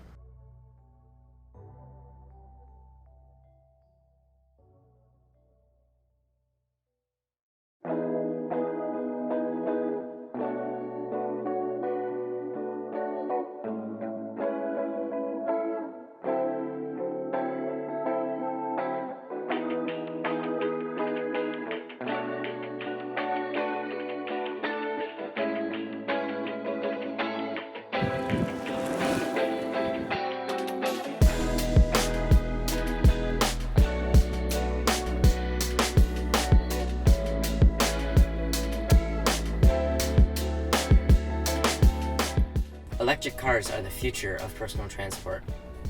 Electric cars are the future of personal transport.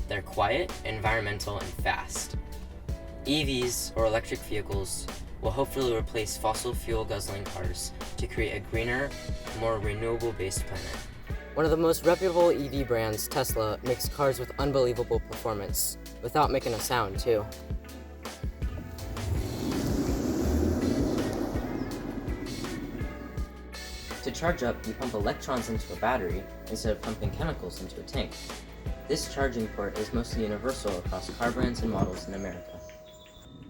They're quiet, environmental, and fast. EVs, or electric vehicles, will hopefully replace fossil fuel guzzling cars to create a greener, more renewable-based planet. One of the most reputable EV brands, Tesla, makes cars with unbelievable performance, without making a sound, too. To charge up, you pump electrons into a battery instead of pumping chemicals into a tank. This charging port is mostly universal across car brands and models in America.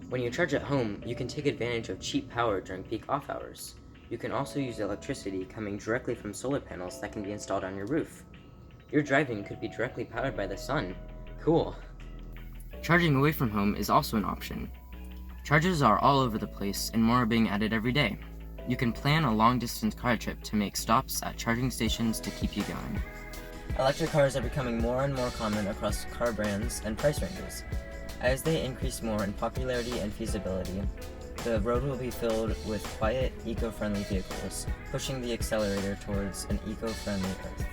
When you charge at home, you can take advantage of cheap power during peak off hours. You can also use electricity coming directly from solar panels that can be installed on your roof. Your driving could be directly powered by the sun. Cool. Charging away from home is also an option. Chargers are all over the place and more are being added every day. You can plan a long-distance car trip to make stops at charging stations to keep you going. Electric cars are becoming more and more common across car brands and price ranges. As they increase more in popularity and feasibility, the road will be filled with quiet, eco-friendly vehicles, pushing the accelerator towards an eco-friendly Earth.